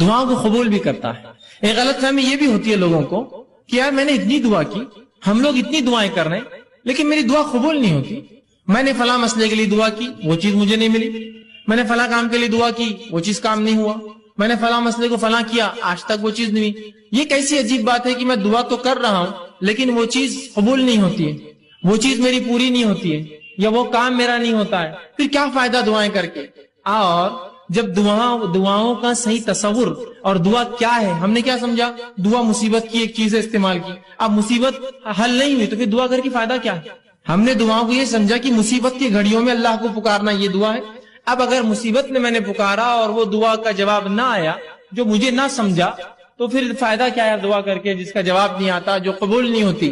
دعاؤں کو قبول بھی کرتا ہے. ایک غلط فہمی یہ بھی ہوتی ہے لوگوں کو کہ یار میں نے اتنی دعا کی، ہم لوگ اتنی دعائیں کر رہے ہیں لیکن میری دعا قبول نہیں ہوتی. میں نے فلاں مسئلے کے لیے دعا کی، وہ چیز مجھے نہیں ملی. میں نے فلاں کام کے لیے دعا کی، وہ چیز کام نہیں ہوا. میں نے فلاں مسئلے کو فلاں کیا، آج تک وہ چیز نہیں ہوئی. یہ کیسی عجیب بات ہے کہ میں دعا تو کر رہا ہوں لیکن وہ چیز قبول نہیں ہوتی ہے، وہ چیز میری پوری نہیں ہوتی ہے، یا وہ کام میرا نہیں ہوتا ہے. پھر کیا فائدہ دعائیں کر کے؟ اور جب دعاؤں کا صحیح تصور اور دعا کیا ہے، ہم نے کیا سمجھا؟ دعا مصیبت کی ایک چیز ہے استعمال کی. اب مصیبت حل نہیں ہوئی تو پھر دعا کر کے فائدہ کیا ہے؟ ہم نے دعاؤں کو یہ سمجھا کہ مصیبت کی گھڑیوں میں اللہ کو پکارنا یہ دعا ہے. اب اگر مصیبت میں نے پکارا اور وہ دعا کا جواب نہ آیا، جو مجھے نہ سمجھا، تو پھر فائدہ کیا ہے دعا کر کے جس کا جواب نہیں آتا، جو قبول نہیں ہوتی.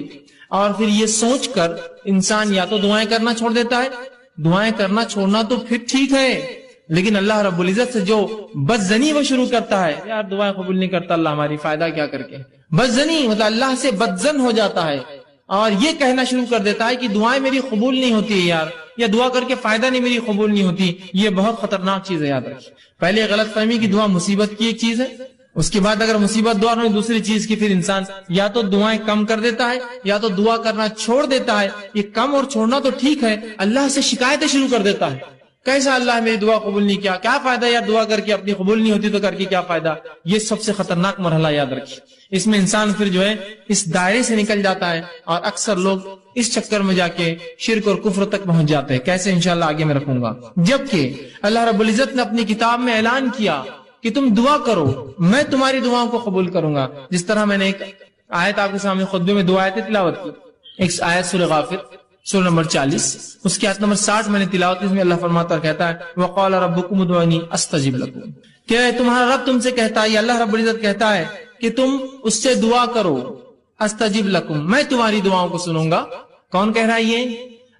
اور پھر یہ سوچ کر انسان یا تو دعائیں کرنا چھوڑ دیتا ہے. دعائیں کرنا چھوڑنا تو پھر ٹھیک ہے، لیکن اللہ رب العزت سے جو بدزنی وہ شروع کرتا ہے، یار دعائیں قبول نہیں کرتا اللہ ہماری، فائدہ کیا کر کے؟ بدزنی مطلب اللہ سے بدزن ہو جاتا ہے اور یہ کہنا شروع کر دیتا ہے کہ دعائیں میری قبول نہیں ہوتی یار، یا دعا کر کے فائدہ نہیں میری قبول نہیں ہوتی. یہ بہت خطرناک چیز ہے، یاد رکھیں. پہلے غلط فہمی کی دعا مصیبت کی ایک چیز ہے، اس کے بعد اگر مصیبت دعا نہیں دوسری چیز کی، پھر انسان یا تو دعائیں کم کر دیتا ہے یا تو دعا کرنا چھوڑ دیتا ہے. یہ کم اور چھوڑنا تو ٹھیک ہے، اللہ سے شکایتیں شروع کر دیتا ہے. کیسا اللہ میری دعا قبول نہیں کیا فائدہ یار دعا کر کے، اپنی قبول نہیں ہوتی تو کر کے کیا فائدہ؟ یہ سب سے خطرناک مرحلہ، یاد رکھیے. اس میں انسان پھر جو ہے اس دائرے سے نکل جاتا ہے اور اکثر لوگ اس چکر میں جا کے شرک اور کفر تک پہنچ جاتے ہیں. کیسے؟ انشاءاللہ آگے میں رکھوں گا. جبکہ اللہ رب العزت نے اپنی کتاب میں اعلان کیا کہ تم دعا کرو، میں تمہاری دعاؤں کو قبول کروں گا. جس طرح میں نے ایک آیت آپ کے سامنے خطبے میں 2 آیتیں تلاوت کی. ایک آیت سورہ غافر سورہ نمبر 40، اس کی آیت نمبر 60 میں نے تلاوت کی. اس میں اللہ فرماتا اور کہتا ہے وقال ربکم ادعونی استجب لکم، کہ تمہارا رب تم سے کہتا ہے، اللہ رب العزت کہتا ہے کہ تم اس سے دعا کرو، استجب لکم، میں تمہاری دعاؤں کو سنوں گا. کون کہہ رہا ہے؟ یہ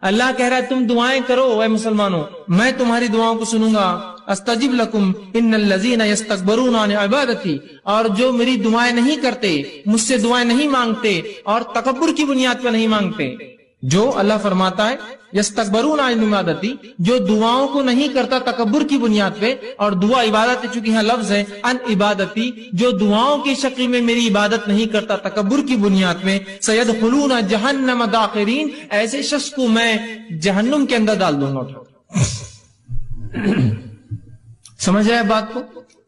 اللہ کہہ رہا ہے تم دعائیں کرو اے مسلمانوں، میں تمہاری دعاؤں کو سنوں گا. استجب لکم ان الذین یستکبرون عن عبادتی، اور جو میری دعائیں نہیں کرتے، مجھ سے دعائیں نہیں مانگتے اور تکبر کی بنیاد پر نہیں مانگتے. جو اللہ فرماتا ہے یستکبرون عن عبادتی، جو دعاؤں کو نہیں کرتا تکبر کی بنیاد پہ، اور دعا عبادت چونکہ یہاں لفظ ہے ان عبادتی، جو دعاؤں کی شکل میں میری عبادت نہیں کرتا تکبر کی بنیاد میں، سیدخلون جہنم داخرین، ایسے شخص کو میں جہنم کے اندر ڈال دوں گا. سمجھ رہے بات کو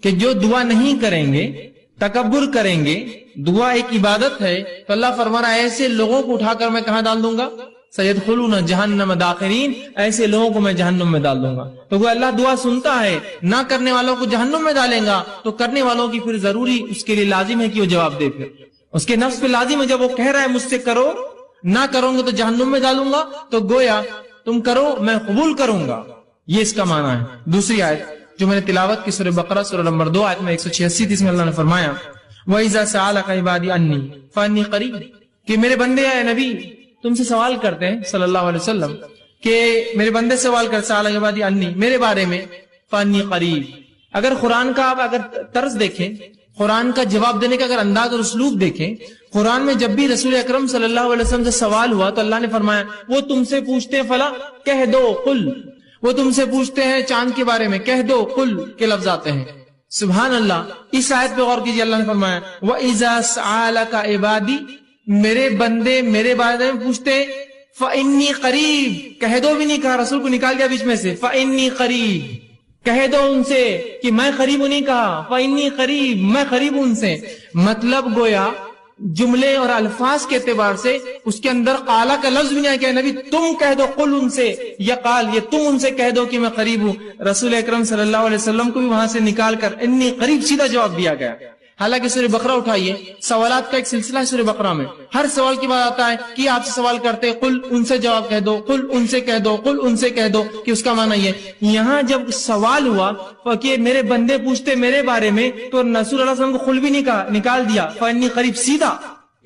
کہ جو دعا نہیں کریں گے، تکبر کریں گے، دعا ایک عبادت ہے، تو اللہ فرما رہا ہے ایسے لوگوں کو اٹھا کر میں کہاں ڈال دوں گا؟ سیدخلون جہنم داخرین، ایسے لوگوں کو میں جہنم میں ڈال دوں گا۔ تو وہ اللہ دعا سنتا ہے، نہ کرنے والوں کو جہنم میں ڈالیں گا تو کرنے والوں کی پھر ضروری اس کے لیے لازم ہے کہ وہ جواب دے، پھر اس کے نفس پہ لازم ہے، جب وہ کہہ رہا ہے مجھ سے کرو، نہ کروں گے تو جہنم میں ڈالوں گا، تو گویا تم کرو میں قبول کروں گا، یہ اس کا معنی ہے۔ دوسری آیت جو میں نے تلاوت کی سورہ بقرہ سورہ نمبر 2 آیت میں 186 تھی، اس میں اللہ نے فرمایا وَإِذَا سَأَلَكَ عِبَادِي عَنِّي فَإِنِّي قَرِيبٌ، کہ میرے بندے اے نبی تم سے سوال کرتے ہیں صلی اللہ علیہ وسلم کہ میرے بندے سوال کرتے سَأَلَكَ عِبَادِي عَنِّي میرے بارے میں، فَإِنِّي قَرِيبٌ۔ اگر قرآن کا آپ اگر طرز دیکھیں، قرآن کا جواب دینے کا اگر انداز اور اسلوب دیکھیں، قرآن میں جب بھی رسول اکرم صلی اللہ علیہ وسلم سے سوال ہوا تو اللہ نے فرمایا وہ تم سے پوچھتے ہیں فلا کہہ دو قل، وہ تم سے پوچھتے ہیں چاند کے بارے میں، کہہ دو قل کے لفظ آتے ہیں۔ سبحان اللہ، اس آیت پہ غور کیجیے، اللہ نے فرمایا وَإِذَا سَأَلَكَ عِبَادِي، میرے بندے میرے بارے میں پوچھتے ہیں، فَإِنِّي قَرِيب، کہہ دو بھی نہیں کہا، رسول کو نکال دیا بیچ میں سے، فَإِنِّي قَرِيب، کہہ دو ان سے کہ میں قریب ہوں، نہیں کہا فَإِنِّي قَرِيب، میں قریب ہوں ان سے۔ مطلب گویا جملے اور الفاظ کے اعتبار سے اس کے اندر قالا کا لفظ بھی نہیں ہے کہ نبی تم کہہ دو قل ان سے، یا قال یہ تم ان سے کہہ دو کہ میں قریب ہوں۔ رسول اکرم صلی اللہ علیہ وسلم کو بھی وہاں سے نکال کر انی قریب سیدھا جواب دیا گیا۔ حالانکہ سورہ بقرہ اٹھائیے، سوالات کا ایک سلسلہ ہے سورہ بقرہ میں، ہر سوال کے بعد آتا ہے کہ آپ سے سوال کرتے قل ان سے جواب کہہ دو، قل ان سے کہہ دو، قل ان سے کہہ دو، کہ اس کا معنی یہ یہاں جب سوال ہوا کہ میرے بندے پوچھتے میرے بارے میں تو رسول اللہ صلی اللہ علیہ وسلم کو قل بھی نہیں کہا، نکال دیا فانی قریب، سیدھا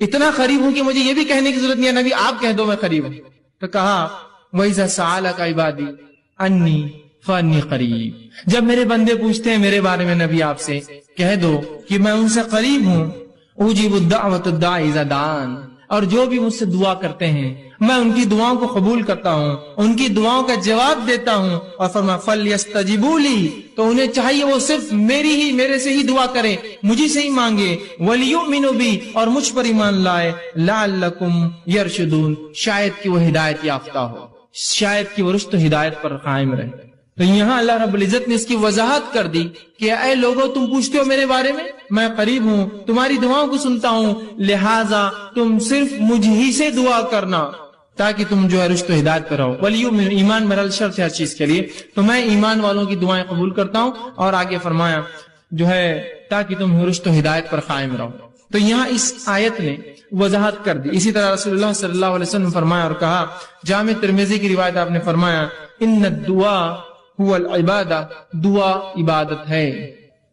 اتنا قریب ہوں کہ مجھے یہ بھی کہنے کی ضرورت نہیں ہے نبی آپ کہہ دو میں قریب ہوں۔ تو کہا وَإِذَا سَأَلَكَ عِبَادِي عَنِّي فَإِنِّي قَرِيبٌ، جب میرے بندے پوچھتے ہیں میرے بارے میں نبی آپ سے کہہ دو کہ میں ان سے قریب ہوں، اُجِیبُ الدَّعْوَةَ الدَّاعِ إِذَا دَعَانِ، اور جو بھی مجھ سے دعا کرتے ہیں میں ان کی دعاؤں کو قبول کرتا ہوں، ان کی دعاؤں کا جواب دیتا ہوں۔ اور فرمایا فَلْيَسْتَجِبُوا لِي، تو انہیں چاہیے وہ صرف میرے سے ہی دعا کرے، مجھے سے ہی مانگے، وَلْيُؤْمِنُوا بِي، اور مجھ پر ایمان لائے، لَعَلَّكُمْ يَرْشُدُونَ، شاید کہ وہ ہدایت یافتہ ہو، شاید کہ وہ رشد و ہدایت پر قائم رہے۔ تو یہاں اللہ رب العزت نے اس کی وضاحت کر دی کہ اے لوگوں تم پوچھتے ہو میرے بارے میں قریب ہوں، تمہاری دعاؤں کو سنتا ہوں، لہٰذا تم صرف مجھ ہی سے دعا کرنا تاکہ تم جو ہے رشد و ہدایت پر رہو۔ وَلْيُؤْمِنُوا، ایمان مرل شرط ہے ہر چیز کے لیے، تو میں ایمان والوں کی دعائیں قبول کرتا ہوں، اور آگے فرمایا جو ہے تاکہ تم رشد و ہدایت پر قائم رہو۔ تو یہاں اس آیت نے وضاحت کر دی۔ اسی طرح رسول اللہ صلی اللہ علیہ وسلم فرمایا اور کہا، جامع ترمذی کی روایت آپ نے فرمایا ان الدعاء هو العبادہ، دعا عبادت ہے،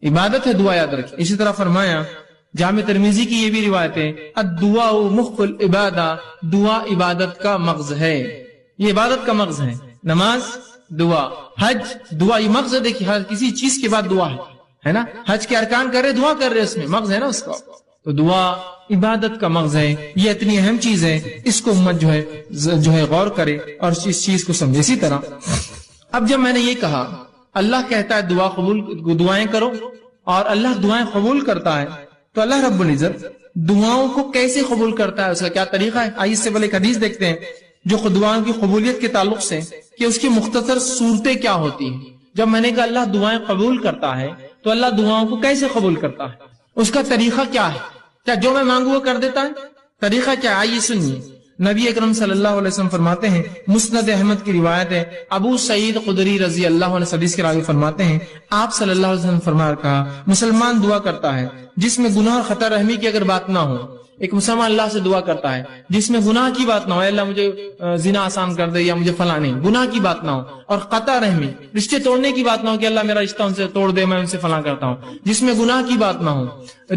عبادت ہے دعا، یاد رکھیں۔ اسی طرح فرمایا جامع ترمذی کی یہ بھی روایت ہے الدعاء مخ العبادہ، دعا عبادت کا مغز ہے، یہ عبادت کا مغز ہے۔ نماز دعا، حج دعا، یہ مغز ہے، دیکھیے ہر کسی چیز کے بعد دعا ہے نا، حج کے ارکان کر رہے دعا کر رہے، اس میں مغز ہے نا اس کا، تو دعا عبادت کا مغز ہے، یہ اتنی اہم چیز ہے، اس کو امت جو ہے غور کرے اور اس چیز کو سمجھے۔ اسی طرح اب جب میں نے یہ کہا اللہ کہتا ہے دعائیں کرو اور اللہ دعائیں قبول کرتا ہے، تو اللہ رب العزت دعاؤں کو کیسے قبول کرتا ہے، اس کا کیا طریقہ ہے؟ آئیے اس سے پہلے ایک حدیث دیکھتے ہیں جو دعاؤں کی قبولیت کے تعلق سے کہ اس کی مختصر صورتیں کیا ہوتی ہیں۔ جب میں نے کہا اللہ دعائیں قبول کرتا ہے تو اللہ دعاؤں کو کیسے قبول کرتا ہے، اس کا طریقہ کیا ہے؟ کیا جو میں مانگوں وہ کر دیتا ہے؟ طریقہ کیا؟ آئیے سنیے۔ نبی اکرم صلی اللہ علیہ وسلم فرماتے ہیں، مسند احمد کی روایت ہے، ابو سعید خدری رضی اللہ عنہ حدیث کے راوی فرماتے ہیں آپ صلی اللہ علیہ وسلم فرمایا کہا مسلمان دعا کرتا ہے جس میں گناہ اور خطا رحمی کی اگر بات نہ ہو، ایک مسلمان اللہ سے دعا کرتا ہے جس میں گناہ کی بات نہ ہو، اللہ مجھے زنا آسان کر دے یا مجھے فلاں نہیں، گناہ کی بات نہ ہو، اور قطع رحمی رشتے توڑنے کی بات نہ ہو کہ اللہ میرا رشتہ ان سے توڑ دے میں ان سے فلاں کرتا ہوں، جس میں گناہ کی بات نہ ہو،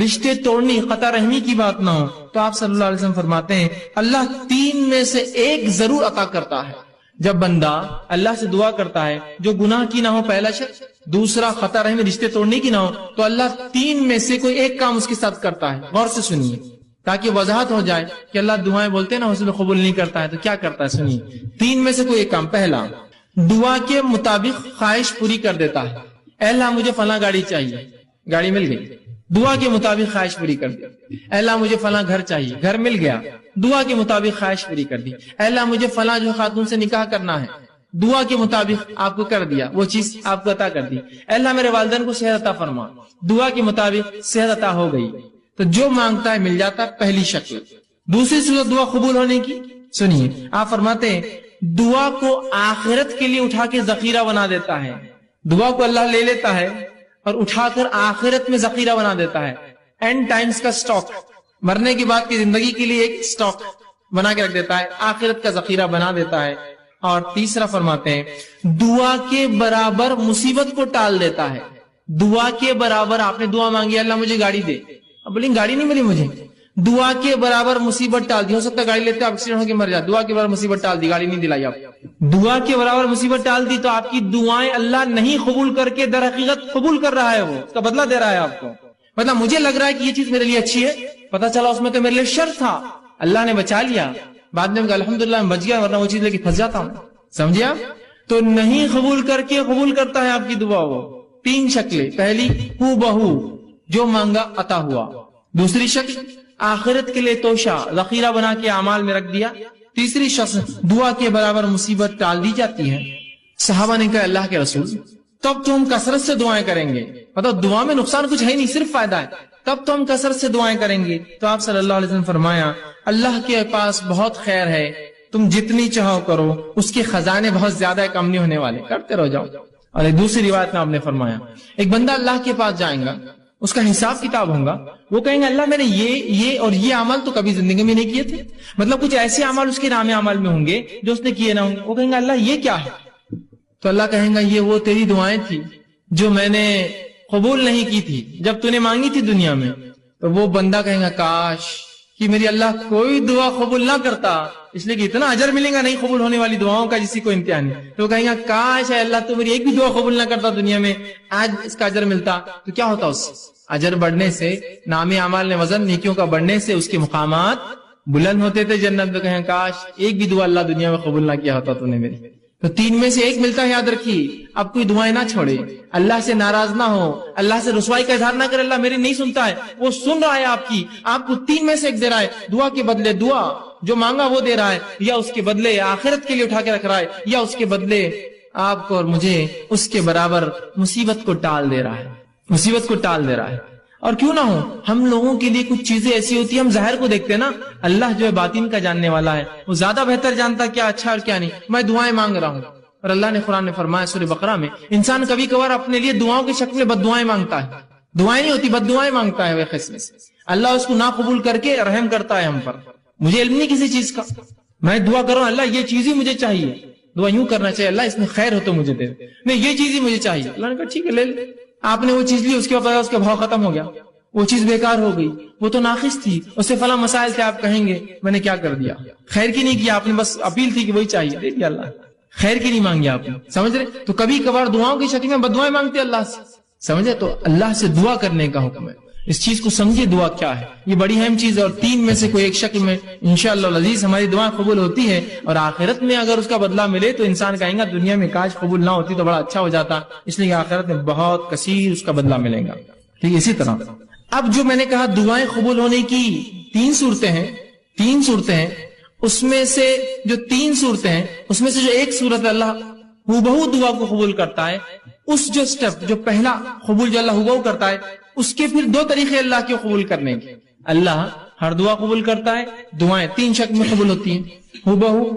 رشتے توڑنی قطع رحمی کی بات نہ ہو، تو آپ صلی اللہ علیہ وسلم فرماتے ہیں اللہ 3 میں سے ایک ضرور عطا کرتا ہے۔ جب بندہ اللہ سے دعا کرتا ہے جو گناہ کی نہ ہو، پہلا شرط، دوسرا قطع رحمی رشتے توڑنے کی نہ ہو، تو اللہ 3 میں سے کوئی ایک کام اس کے ساتھ کرتا ہے۔ غور سے سنیے تاکہ وضاحت ہو جائے کہ اللہ دعائیں بولتے ہیں نا اس میں قبول نہیں کرتا ہے، تو کیا کرتا ہے؟ سنیے 3 میں سے کوئی ایک کام۔ پہلا، دعا کے مطابق خواہش پوری کر دیتا ہے، اے اللہ مجھے فلاں گاڑی چاہیے، گاڑی مل گئی، دعا کے مطابق خواہش پوری کر دی۔ اے اللہ مجھے فلاں گھر چاہیے، گھر مل گیا، دعا کے مطابق خواہش پوری کر دی۔ اے اللہ مجھے فلاں جو خاتون سے نکاح کرنا ہے، دعا کے مطابق آپ کو کر دیا، وہ چیز آپ کو عطا کر دی۔ اے اللہ میرے والدین کو صحت عطا فرما، دعا کے مطابق صحت عطا ہو گئی۔ تو جو مانگتا ہے مل جاتا ہے، پہلی شکل۔ دوسری صورت دعا قبول ہونے کی، سنیے آپ فرماتے ہیں دعا کو آخرت کے لیے اٹھا کے ذخیرہ بنا دیتا ہے. دعا کو اللہ لے لیتا ہے اور اٹھا کر آخرت میں ذخیرہ بنا دیتا ہے. اینڈ ٹائمز کا سٹاک، مرنے کے بعد کی زندگی کے لیے ایک سٹاک بنا کے رکھ دیتا ہے، آخرت کا ذخیرہ بنا دیتا ہے. اور تیسرا فرماتے ہیں دعا کے برابر مصیبت کو ٹال دیتا ہے. دعا کے برابر آپ نے دعا مانگی اللہ مجھے گاڑی دے، اب بولیں گاڑی نہیں ملی مجھے، دعا کے برابر مصیبت ٹال دی. ہو سکتا ہے گاڑی لیتے آپ ایکسیڈنٹ ہو کے مر جائے، دعا کے برابر مصیبت ٹال دی، گاڑی نہیں دلائی. آپ دعا کے برابر مصیبت ٹال دی تو آپ کی دعائیں اللہ نہیں قبول کر کے در حقیقت قبول کر رہا ہے، وہ اس کا بدلہ دے رہا ہے آپ کو. مطلب مجھے لگ رہا ہے کہ یہ چیز میرے لیے اچھی ہے، پتہ چلا اس میں تو میرے لیے شر تھا، اللہ نے بچا لیا، بعد میں الحمدللہ میں بچ گیا، ورنہ وہ چیز لے کے پھنس جاتا ہوں. سمجھے آپ؟ تو نہیں قبول کر کے قبول کرتا ہے آپ کی دعا. وہ 3 شکلیں، پہلی ہو بہو جو مانگا عطا ہوا، دوسری شکل آخرت کے لیے توشہ ذخیرہ بنا کے اعمال میں رکھ دیا، تیسری شخص دعا کے برابر مصیبت ٹال دی جاتی ہے. صحابہ نے کہا اللہ کے رسول تب تو ہم کثرت سے دعائیں کریں گے، مطلب دعا میں نقصان کچھ ہے نہیں صرف فائدہ ہے، تب تو ہم کثرت سے دعائیں کریں گے. تو آپ صلی اللہ علیہ وسلم فرمایا اللہ کے پاس بہت خیر ہے، تم جتنی چاہو کرو، اس کے خزانے بہت زیادہ ہے، کم نہیں ہونے والے، کرتے رہ جاؤ. اور ایک دوسری روایت میں آپ نے فرمایا ایک بندہ اللہ کے پاس جائیں گا، اس کا حساب کتاب ہوگا، وہ کہیں گے اللہ میں نے یہ اور یہ عمل تو کبھی زندگی میں نہیں کیے تھے، مطلب کچھ ایسے عمل اس کے نام عمل میں ہوں گے جو اس نے کیے نہ ہوں گے. وہ کہیں گے اللہ یہ کیا ہے؟ تو اللہ کہیں گا یہ وہ تیری دعائیں تھی جو میں نے قبول نہیں کی تھی جب تو نے مانگی تھی دنیا میں. تو وہ بندہ کہیں گا کاش کہ میری اللہ کوئی دعا قبول نہ کرتا، اس لیے کہ اتنا اجر ملے گا نہیں قبول ہونے والی دعاؤں کا جسی کو امتحان ہے. تو کہیں گا کاش ہے اللہ تو میری ایک بھی دعا قبول نہ کرتا دنیا میں، آج اس کا اجر ملتا. تو کیا ہوتا اس اجر بڑھنے سے، نام اعمال نے وزن نیکیوں کا بڑھنے سے اس کے مقامات بلند ہوتے تھے جنت میں. کہیں کاش ایک بھی دعا اللہ دنیا میں قبول نہ کیا ہوتا تو نے میری. تو 3 میں سے ایک ملتا ہے، یاد رکھیے. اب کوئی دعائیں نہ چھوڑے، اللہ سے ناراض نہ ہو، اللہ سے رسوائی کا اظہار نہ کرے اللہ میری نہیں سنتا ہے، وہ سن رہا ہے آپ کی، آپ کو 3 میں سے ایک دے رہا ہے. دعا کے بدلے دعا جو مانگا وہ دے رہا ہے، یا اس کے بدلے آخرت کے لیے اٹھا کے رکھ رہا ہے، یا اس کے بدلے آپ کو اور مجھے اس کے برابر مصیبت کو ٹال دے رہا ہے، مصیبت کو ٹال دے رہا ہے. اور کیوں نہ ہو ہم لوگوں کے لیے کچھ چیزیں ایسی ہوتی ہیں ہم ظاہر کو دیکھتے ہیں نا، اللہ جو ہے باطن کا جاننے والا ہے، وہ زیادہ بہتر جانتا کیا اچھا اور کیا نہیں. میں دعائیں مانگ رہا ہوں اور اللہ نے قرآن میں فرمایا سورہ بقرہ میں انسان کبھی کبھار اپنے لیے دعاؤں کی شکل میں بد دعائیں مانگتا ہے، دعائیں نہیں ہوتی بد دعائیں مانگتا ہے. وہ قسم سے اللہ اس کو نہ قبول کر کے رحم کرتا ہے ہم پر. مجھے علم نہیں کسی چیز کا، میں دعا کر رہا ہوں اللہ یہ چیز ہی مجھے چاہیے، دعا یوں کرنا چاہیے اللہ اس میں خیر ہو تو مجھے دے، نہیں یہ چیز ہی مجھے چاہیے. اللہ نے کہا ٹھیک ہے لے لے. آپ نے وہ چیز لی، اس کے بعد اس کا بھاؤ ختم ہو گیا، وہ چیز بیکار ہو گئی، وہ تو ناقص تھی، اس سے فلاں مسائل تھے، آپ کہیں گے میں نے کیا کر دیا، خیر کی نہیں کیا آپ نے، بس اپیل تھی کہ وہی چاہیے، دے دیا اللہ، خیر کی نہیں مانگی آپ نے. سمجھ رہے؟ تو کبھی کبھار دعاؤں کی شکل میں بد دعائیں مانگتے اللہ سے، سمجھے؟ تو اللہ سے دعا کرنے کا حکم ہے. اس چیز کو سمجھے دعا کیا ہے، یہ بڑی اہم چیز ہے. اور 3 میں سے کوئی ایک شکل میں انشاءاللہ العزیز ہماری دعا قبول ہوتی ہے، اور آخرت میں اگر اس کا بدلہ ملے تو انسان کہیں گا دنیا میں کاش قبول نہ ہوتی تو بڑا اچھا ہو جاتا، اس لیے آخرت میں بہت کثیر اس کا بدلہ ملے گا. ٹھیک ہے؟ اسی طرح اب جو میں نے کہا دعائیں قبول ہونے کی 3 صورتیں ہیں، 3 صورتیں ہیں، اس میں سے جو 3 صورتیں ہیں اس میں سے جو ایک صورت اللہ ہو دعا کو قبول کرتا ہے، اس جو سٹیپ جو پہلا قبول جو اللہ ہو کرتا ہے، اس کے پھر 2 طریقے اللہ کے قبول کرنے کے. اللہ ہر دعا قبول کرتا ہے، دعائیں 3 شکل میں قبول ہوتی ہیں، ہو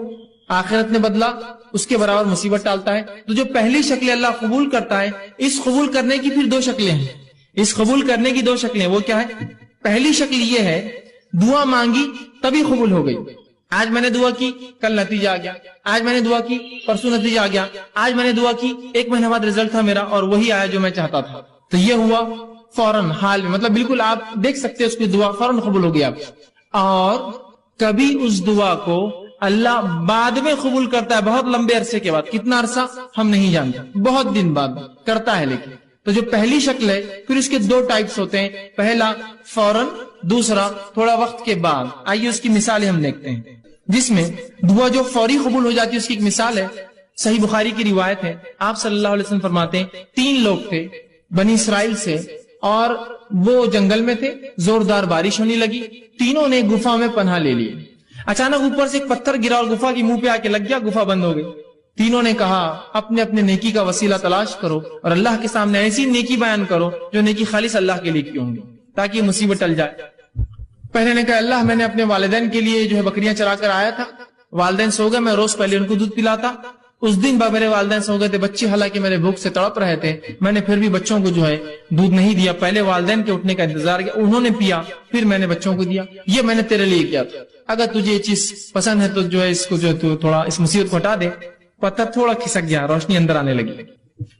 آخرت میں بدلا، اس کے برابر مصیبت ٹالتا ہے. تو جو پہلی شکل اللہ قبول کرتا ہے، اس قبول کرنے کی پھر 2 شکلیں ہیں. اس قبول کرنے کی 2 شکلیں، وہ کیا ہے؟ پہلی شکل یہ ہے دعا مانگی تبھی قبول ہو گئی، آج میں نے دعا کی کل نتیجہ آ گیا، آج میں نے دعا کی پرسوں نتیجہ آ گیا، آج میں نے دعا کی 1 مہینہ بعد رزلٹ تھا میرا اور وہی آیا جو میں چاہتا تھا. تو یہ ہوا فوراً حال میں، مطلب بالکل آپ دیکھ سکتے اس کی دعا فوراً قبول ہو گئی آپ. اور کبھی اس دعا کو اللہ بعد میں قبول کرتا ہے، بہت لمبے عرصے کے بعد، کتنا عرصہ ہم نہیں جانتے، بہت دن بعد کرتا ہے. لیکن تو جو پہلی شکل ہے پھر اس کے 2 ٹائپس ہوتے ہیں، پہلا فوراً، دوسرا تھوڑا وقت کے بعد. آئیے اس کی مثالیں ہم دیکھتے ہیں. جس میں دعا جو فوری قبول ہو جاتی ہے اس کی ایک مثال ہے، صحیح بخاری کی روایت ہے. آپ صلی اللہ علیہ وسلم فرماتے ہیں 3 لوگ تھے بنی اسرائیل سے، اور وہ جنگل میں تھے، زوردار بارش ہونے لگی، تینوں نے گفا میں پناہ لے لی. اچانک اوپر سے ایک پتھر گرا اور گفا کی منہ پہ آ کے لگ گیا، گفا بند ہو گئی. تینوں نے کہا اپنے اپنے نیکی کا وسیلہ تلاش کرو اور اللہ کے سامنے ایسی نیکی بیان کرو جو نیکی خالص اللہ کے لیے کی ہوں گی تاکہ یہ مصیبت ٹل جائے. پہلے نے کہا اللہ میں نے اپنے والدین کے لیے جو ہے بکریاں چرا کر آیا تھا، والدین سو گئے، میں روز پہلے ان کو دودھ پلاتا. اس دن میرے والدین سو گئے تھے، بچے حالانکہ میرے بھوک سے تڑپ رہے تھے، میں نے پھر بھی بچوں کو جو ہے دودھ نہیں دیا، پہلے والدین کے اٹھنے کا انتظار کیا، انہوں نے پیا، پھر میں نے بچوں کو دیا. یہ میں نے تیرے لیے کیا تھا. اگر تجھے یہ چیز پسند ہے تو جو ہے اس کو جو ہے تو تھوڑا اس مصیبت کو ہٹا دے. پتھر تھوڑا کھسک گیا، روشنی اندر آنے لگی،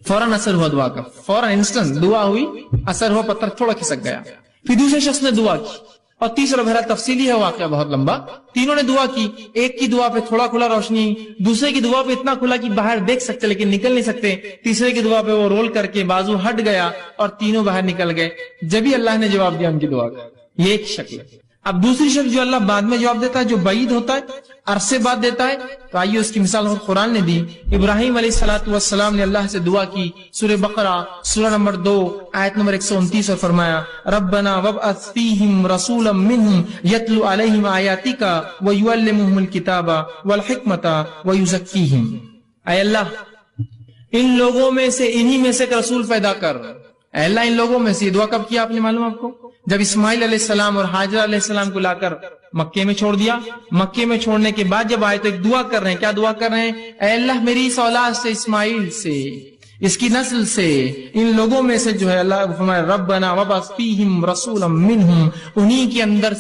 فوراً اثر ہوا دعا کا، فوراً انسٹنٹ دعا ہوئی، اثر ہوا، پتھر تھوڑا کھسک گیا. پھر دوسرے شخص نے دعا کی، اور تیسرا بہرحال تفصیلی ہے واقعہ بہت لمبا. تینوں نے دعا کی، ایک کی دعا پہ تھوڑا کھلا روشنی، دوسرے کی دعا پہ اتنا کھلا کہ باہر دیکھ سکتے لیکن نکل نہیں سکتے، تیسرے کی دعا پہ وہ رول کر کے بازو ہٹ گیا اور تینوں باہر نکل گئے. جبھی اللہ نے جواب دیا ان کی دعا کا. یہ ایک شکل. اب دوسری شکل جو اللہ بعد میں جواب دیتا ہے، جو بعید ہوتا ہے، عرصے بعد دیتا ہے، تو آئیے اس کی مثال قرآن نے دی. ابراہیم علیہ الصلوۃ والسلام نے اللہ سے دعا کی، سورہ بقرہ سورہ نمبر 2 آیت نمبر 129، اور فرمایا ربنا وابعث فیہم رسولا منہم یتلو علیہم آیاتک ویعلمہم الکتاب والحکمت ویزکیہم. اے اللہ ان لوگوں میں سے، انہی میں سے ایک رسول پیدا کر. اے اللہ ان لوگوں میں سے. یہ دعا کب کیا آپ نے معلوم آپ کو؟ جب اسماعیل علیہ السلام اور حاجرہ علیہ السلام کو لا کر مکے میں چھوڑ دیا. مکے میں چھوڑنے کے بعد جب آئے تو ایک دعا کر رہے ہیں. کیا دعا کر رہے ہیں؟ اے اللہ میری اس اولاد سے، اسماعیل سے، اس کی نسل سے، ان لوگوں میں سے جو ہے اللہ فرمائے ربنا وابعث فیہم رسولا منہم، انہی کے اندر